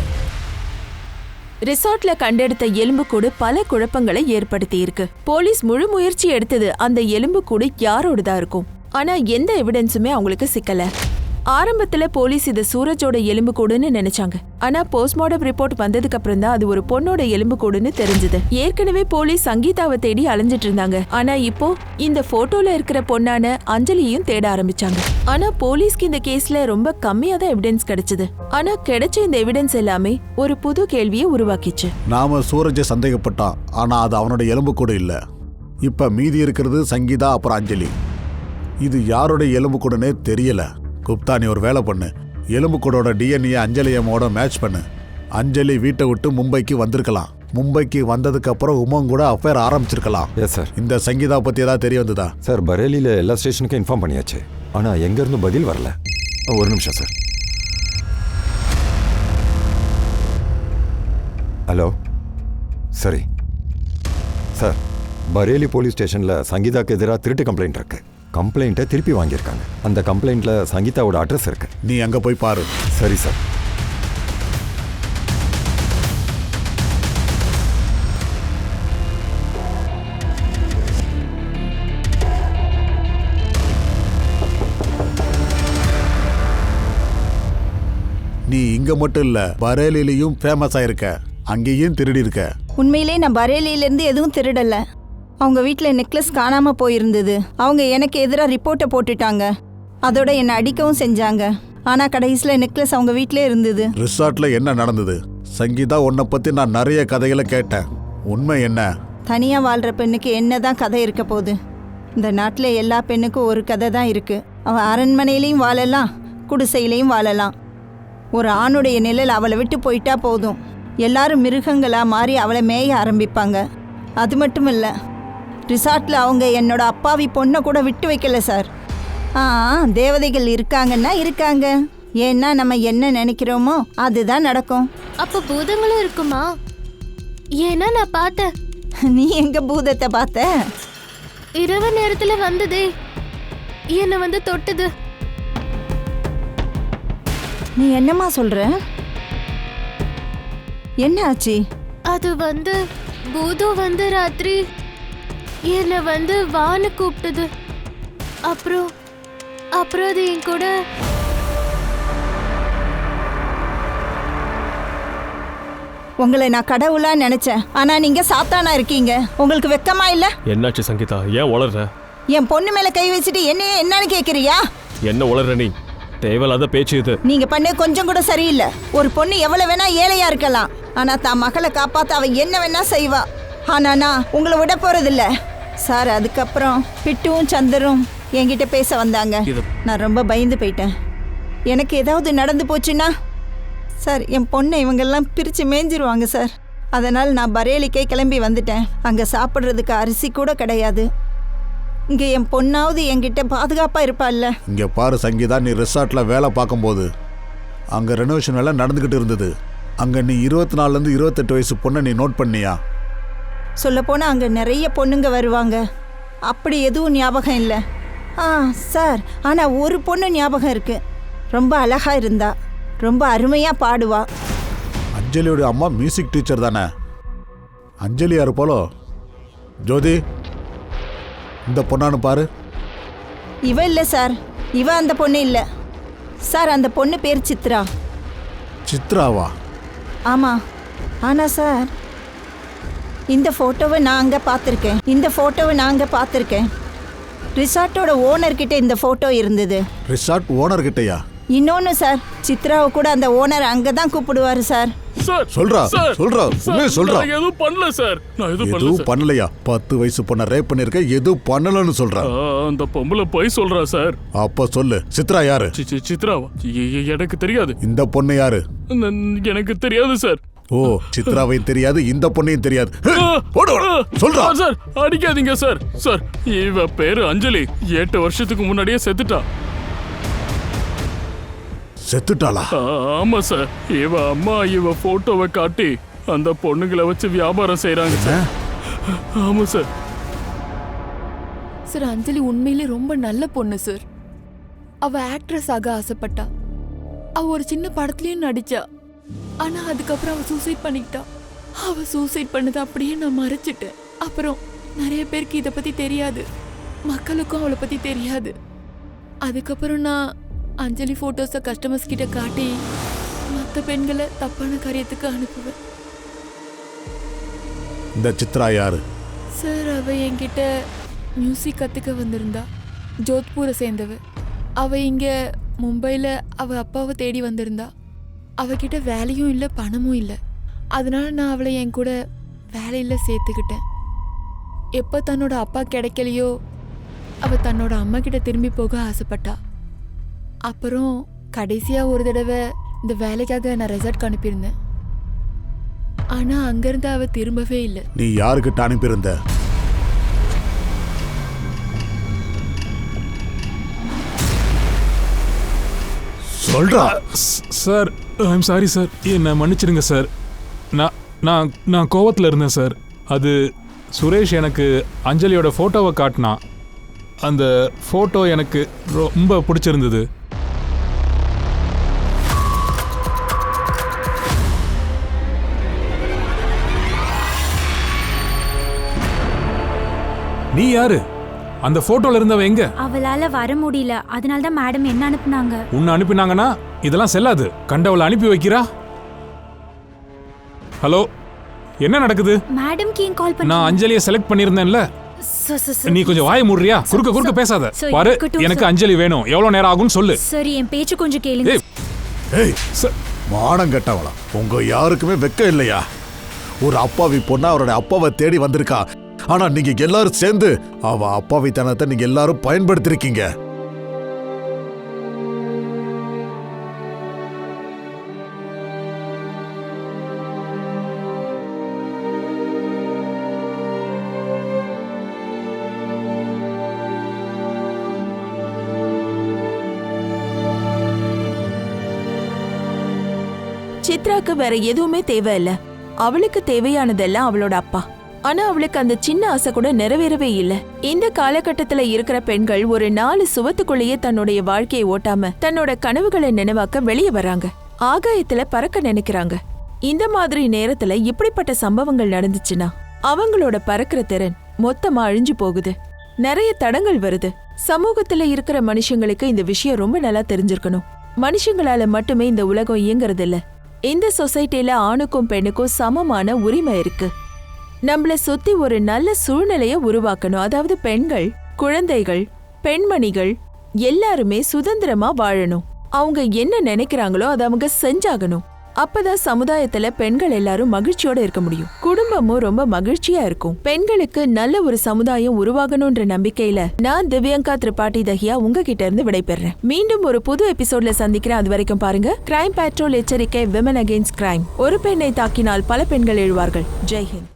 ரிசார்ட்ல கண்டெடுத்த எலும்புக்கூடு பல குழப்பங்களை ஏற்படுத்தி இருக்கு. போலீஸ் முழு முயற்சி எடுத்தது அந்த எலும்புக்கூடு யாரோடதா இருக்கும். ஆனா எந்த எவிடன்ஸுமே அவங்களுக்கு சிக்கல. ஆரம்பத்துல போலீஸ் இது சூரஜோட எலும்புக்கூடுன்னு நினைச்சாங்க. ஆனா போஸ்ட்மார்டம் ரிப்போர்ட் வந்ததுக்கு அப்புறம் தான் அது ஒரு பொண்ணோட எலும்புக்கூடுன்னு தெரிஞ்சது. ஏற்கனவே போலீஸ் சங்கீதாவை தேடி அலைஞ்சிட்டு இருந்தாங்க. ஆனா இப்போ இந்த போட்டோல இருக்கிற பொண்ணான அஞ்சலியையும் தேட ஆரம்பிச்சாங்க. ஆனா போலீஸ்க்கு இந்த கேஸ்ல ரொம்ப கம்மியா தான் எவிடன்ஸ் கிடைச்சது. ஆனா கிடைச்ச இந்த எவிடன்ஸ் எல்லாமே ஒரு புது கேள்வியை உருவாக்கிச்சு. நாம சூரஜை சந்தேகப்பட்டான். ஆனா அது அவனோட எலும்புக்கூடு இல்ல. இப்ப மீதி இருக்கிறது சங்கீதா அப்புறம் அஞ்சலி. இது யாரோட எலும்புக்கூடுன்னே தெரியல. குப்தா, நீ ஒரு வேலை பண்ணு. எலும்புக்கூடோட டிஎன்ஏ அஞ்சலி அம்மாவோட மேட்ச் பண்ணு. அஞ்சலி வீட்டை விட்டு மும்பைக்கு வந்திருக்கலாம். மும்பைக்கு வந்ததுக்கு அப்புறம் உமன் கூட அஃபேர் ஆரம்பிச்சிருக்கலாம். Yes sir. இந்த சங்கீதா பத்தி ஏதாவது தெரிய வந்ததா? சார் பரேலியில் எல்லா ஸ்டேஷனுக்கும் இன்ஃபார்ம் பண்ணியாச்சு. ஆனால் எங்கேருந்து பதில் வரல. ஒரு நிமிஷம் சார். ஹலோ. சரி சார், பரேலி போலீஸ் ஸ்டேஷனில் சங்கீதாக்கு எதிராக திருட்டு கம்ப்ளைண்ட் இருக்கு. கம்ப்ளைண்ட்டை திருப்பி வாங்கியிருக்காங்க. அந்த கம்ப்ளைண்ட்ல சங்கீதாவோட அட்ரஸ் இருக்கு. நீ அங்கே போய் பாரு. சரி சார். நீ இங்க மட்டும் இல்ல, பரேலிலையும் ஃபேமஸ் ஆயிருக்க. அங்கேயும் திருடி இருக்க. உண்மையிலே நான் பரேலியிலேருந்து எதுவும் திருடல. அவங்க வீட்டில் நெக்லஸ் காணாம போயிருந்தது. அவங்க எனக்கு எதிராக ரிப்போர்ட்டை போட்டுட்டாங்க. அதோட என்னை அடிக்கவும் செஞ்சாங்க. ஆனால் கடைசியில் நெக்லஸ் அவங்க வீட்டிலே இருந்தது. ரிசார்ட்ல என்ன நடந்தது? சங்கீதா, உன்னை பத்தி நான் நிறைய கதைகளை கேட்டேன். உண்மை என்ன? தனியாக வாழ்கிற பெண்ணுக்கு என்ன தான் கதை இருக்க போகுது? இந்த நாட்டில் எல்லா பெண்ணுக்கும் ஒரு கதை தான் இருக்கு. அவள் அரண்மனையிலையும் வாழலாம், குடிசையிலையும் வாழலாம். ஒரு ஆணுடைய நிழல் அவளை விட்டு போயிட்டா போதும், எல்லாரும் மிருகங்களாக மாறி அவளை மேய ஆரம்பிப்பாங்க. அது மட்டும் இல்லை, ரிசார்ட்டில் அவங்க என்னோட அப்பாவி பொண்ணை கூட விட்டு வைக்கல சார். தேவதைகள் இருக்காங்கன்னா இருக்காங்க. ஏன்னா நம்ம என்ன நினைக்கிறோமோ அதுதான் நடக்கும். அப்ப பூதங்களும் இருக்குமா? ஏன்னா நான் பார்த்தேன். நீ எங்க பூதத்தை பார்த்த? இரவு நேரத்துல வந்ததே, என்ன வந்து தொட்டது. நீ என்னம்மா சொல்ற? என்ன ஆச்சு? அது பூதம் ராத்திரி என்ன வான்னு கூப்பிட்டது. அப்புறம் அது என் கூட உங்களை நான் கடவுளா நினைச்சேன். ஆனா நீங்க சாத்தானா இருக்கீங்க. உங்களுக்கு வெக்கமா இல்ல? என்னாச்சு சங்கீதா, ஏன் உளர்ற? என் பொண்ணு மேல கை வச்சுட்டு என்னன்னு கேக்குறியா? என்ன உளர்ற நீ? தேவையில்லாத பேச்சு இது. நீங்க பண்ண கொஞ்சம் கூட சரியில்லை. ஒரு பொண்ணு எவ்வளவு வேணா ஏழையா இருக்கலாம், ஆனா தான் மகளை காப்பாத்த அவ என்ன வேணா செய்வா. ஆனா நான் உங்களை விட போறதில்ல சார். அதுக்கப்புறம் பிட்டுவும் சந்தரும் என்கிட்ட பேச வந்தாங்க. நான் ரொம்ப பயந்து போயிட்டேன். எனக்கு ஏதாவது நடந்து போச்சுன்னா சார் என் பொண்ணை இவங்கெல்லாம் பிரித்து மேய்ஞ்சிருவாங்க சார். அதனால் நான் பரேலிக்கே கிளம்பி வந்துட்டேன். அங்கே சாப்பிட்றதுக்கு அரிசி கூட கிடையாது. இங்கே என் பொண்ணாவது என்கிட்ட பாதுகாப்பாக இருப்பாள்ல. இங்கே பாரு சங்கீதா, நீ ரிசார்ட்டில் வேலை பார்க்கும்போது அங்கே ரெனோவேஷன் வேலை நடந்துக்கிட்டு இருந்தது. அங்கே நீ 24லேருந்து 28 வயசு பொண்ணை நீ நோட் பண்ணியா? சொல்லப்போனால் அங்கே நிறைய பொண்ணுங்க வருவாங்க. அப்படி எதுவும் ஞாபகம் இல்லை. சார், ஆனால் ஒரு பொண்ணு ஞாபகம் இருக்குது. ரொம்ப அழகாக இருந்தா, ரொம்ப அருமையாக பாடுவா. அஞ்சலியோட அம்மா மியூசிக் டீச்சர் தானே? அஞ்சலி யாரு போலோ? ஜோதி, இந்த பொண்ணானு பாரு. இவ இல்லை சார், இவ அந்த பொண்ணு இல்லை சார். அந்த பொண்ணு பேர் சித்ரா. சித்ராவா? ஆமாம். ஆனால் சார் இந்த ஃபோட்டோவை நான் அங்கே பார்த்துருக்கேன். இந்த ஃபோட்டோவை நான் அங்கே பார்த்துருக்கேன். ரிசார்ட்டோட ஓனர்கிட்ட இந்த ஃபோட்டோ இருந்தது. ரிசார்ட் ஓனர் கிட்டயா? இன்னொன்று சார், சித்ராவை கூட அந்த ஓனர் அங்கே தான் கூப்பிடுவார் சார். சார் சொல்றா சார், சொல்றா உண்மையை சொல்றா. நான் எதுவும் பண்ணல சார். நான் எதுவும் பண்ணல எதுவும் சார். பண்ணலையா? 10 வயசு பொண்ணை ரேப் பண்ணிருக்க, எதுவும் பண்ணலன்னு சொல்றா. அந்த பொம்பளை போய் சொல்றா சார். அப்ப சொல்லு, சித்ரா யாரு? சித்ராவா? எனக்கு தெரியாது. இந்த பொண்ணு யாரு? எனக்கு தெரியாது சார். ஓ, சித்ராவையும் தெரியாது, இந்த பொண்ணையும் தெரியாது. சொல்றா சார். அடிக்காதீங்க சார். சார், இவ பேரு அஞ்சலி. 8 வருஷத்துக்கு முன்னாடியே செத்துட்டா. செத்துட்டாளா? ஆமா சார். இவ அம்மா இவ போட்டோவை காட்டி அந்த பொண்ணுங்களை வச்சு வியாபாரம் செய்யறாங்க சார். ஆமா சார். சார், அஞ்சலி உண்மையிலே ரொம்ப நல்ல பொண்ணு சார். அவ ஆக்ட்ரஸ் ஆக ஆசைப்பட்டா. அவ ஒரு சின்ன படத்துலயும் நடிச்சா. ஆனா அதுக்கப்புறம் அவ சூசைட் பண்ணிக்கிட்டா. அவ சூசைட் பண்ணதை அப்படியே நான் மறைச்சிட்டேன். அப்புறம் நிறைய பேருக்கு இதை பத்தி தெரியாது, மக்களுக்கும் அவளை பத்தி தெரியாது. அதுக்கப்புறம் நான் அஞ்சலி போட்டோஸை கஸ்டமர்ஸ் கிட்ட காட்டி மற்ற பெண்களை தப்பான காரியத்துக்கு அனுப்புவேன். இந்த சித்ரா யாரு? சார், அவ என்கிட்ட மியூசிக் கத்துக்க வந்திருந்தா. ஜோத்பூரை சேர்ந்தவ. அவ இங்க மும்பையில் அவ அப்பாவை தேடி வந்திருந்தா. அவகிட்ட வேலையும் இல்லை, பணமும் இல்லை. அதனால நான் அவளை என் கூட வேலையில் சேர்த்துக்கிட்டேன். எப்போ தன்னோட அப்பா கிடைக்கலையோ அவ தன்னோட அம்மா கிட்ட திரும்பி போக ஆசைப்பட்டா. அப்புறம் கடைசியாக ஒரு தடவை இந்த வேலைக்காக நான் ரெசார்ட்க்கு அனுப்பியிருந்தேன். ஆனால் அங்கேருந்து அவ திரும்பவே இல்லை. நீ யாருக்கிட்ட அனுப்பியிருந்த? சொல்றா. சார், ஐம் சாரி சார், என்னை மன்னிச்சிடுங்க சார். நான் கோவத்தில் இருந்தேன் சார். அது சுரேஷ் எனக்கு அஞ்சலியோட ஃபோட்டோவை காட்டினான். அந்த ஃபோட்டோ எனக்கு ரொம்ப பிடிச்சிருந்தது. நீ யாரு? அந்த போட்டோல இருந்தவ எங்க? அவளால வர முடியல, அதனால தான் மேடம் என்ன அனுப்புனாங்க. உன்னை அனுப்பினாங்கன்னா இதெல்லாம் செல்லாது. கண்டவளை அனுப்பி வைக்கிறா. ஹலோ, என்ன நடக்குது? மேடம் கீ கால் பண்ணி நான் அஞ்சலியை செலக்ட் பண்ணிருந்தேன்ல. நீ கொஞ்சம் வாய மூடுறியா? குறுக்க பேசாத. பாரு, எனக்கு அஞ்சலி வேணும். எவ்வளவு நேரம் ஆகும்னு சொல்லு. சரி, என் பேச்சு கொஞ்சம் கேளுங்க. ஏய், மானம் கட்டவளா, உங்க யாருக்குமே வெக்க இல்லையா? ஒரு அப்பாவி பொண்ணா அவரோட அப்பாவை தேடி வந்திருக்கா. ஆனா நீங்க எல்லாரும் சேர்ந்து அவ அப்பாவித்தனத்தை நீங்க எல்லாரும் பயன்படுத்திருக்கீங்க. சித்ராக்கு வேற எதுவுமே தேவையில்ல. அவளுக்கு தேவையானதெல்லாம் அவளோட அப்பா. ஆனா அவளுக்கு அந்த சின்ன ஆசை கூட நிறைவேறவே இல்ல. இந்த காலகட்டத்துல இருக்கிற பெண்கள் ஒரு 4 சுவத்துக்குள்ளேயே தன்னுடைய வாழ்க்கையை ஓட்டாம தன்னோட கனவுகளை நினைவாக்க வெளியே வராங்க. ஆகாயத்துல பறக்க நினைக்கிறாங்க. இந்த மாதிரி நேரத்துல இப்படிப்பட்ட சம்பவங்கள் நடந்துச்சுன்னா அவங்களோட பறக்கிற திறன் மொத்தமா அழிஞ்சு போகுது. நிறைய தடங்கள் வருது. சமூகத்துல இருக்கிற மனுஷங்களுக்கு இந்த விஷயம் ரொம்ப நல்லா தெரிஞ்சிருக்கணும். மனுஷங்களால மட்டுமே இந்த உலகம் இயங்குறது இல்ல. இந்த சொசைட்டில ஆணுக்கும் பெண்ணுக்கும் சமமான உரிமை இருக்கு. நம்மள சுத்தி ஒரு நல்ல சூழ்நிலைய உருவாக்கணும். அதாவது பெண்கள், குழந்தைகள், பெண்மணிகள் எல்லாருமே சுதந்திரமா வாழணும். அவங்க என்ன நினைக்கிறாங்களோ அதை அவங்க செஞ்சாகணும். அப்பதான் சமுதாயத்துல பெண்கள் எல்லாரும் மகிழ்ச்சியோட இருக்க முடியும். குடும்பமும் ரொம்ப மகிழ்ச்சியா இருக்கும். பெண்களுக்கு நல்ல ஒரு சமுதாயம் உருவாகணும்ன்ற நம்பிக்கையில நான் திவ்யங்கா திரிபாட்டி தஹியா உங்ககிட்ட இருந்து விடைபெறேன். மீண்டும் ஒரு புது எபிசோட்ல சந்திக்கிறேன். அது வரைக்கும் பாருங்க கிரைம் பெட்ரோல் எச்சரிக்கை, விமன் அகெயின்ஸ்ட் கிரைம். ஒரு பெண்ணை தாக்கினால் பல பெண்கள் எழுவார்கள். ஜெய்ஹிந்த்.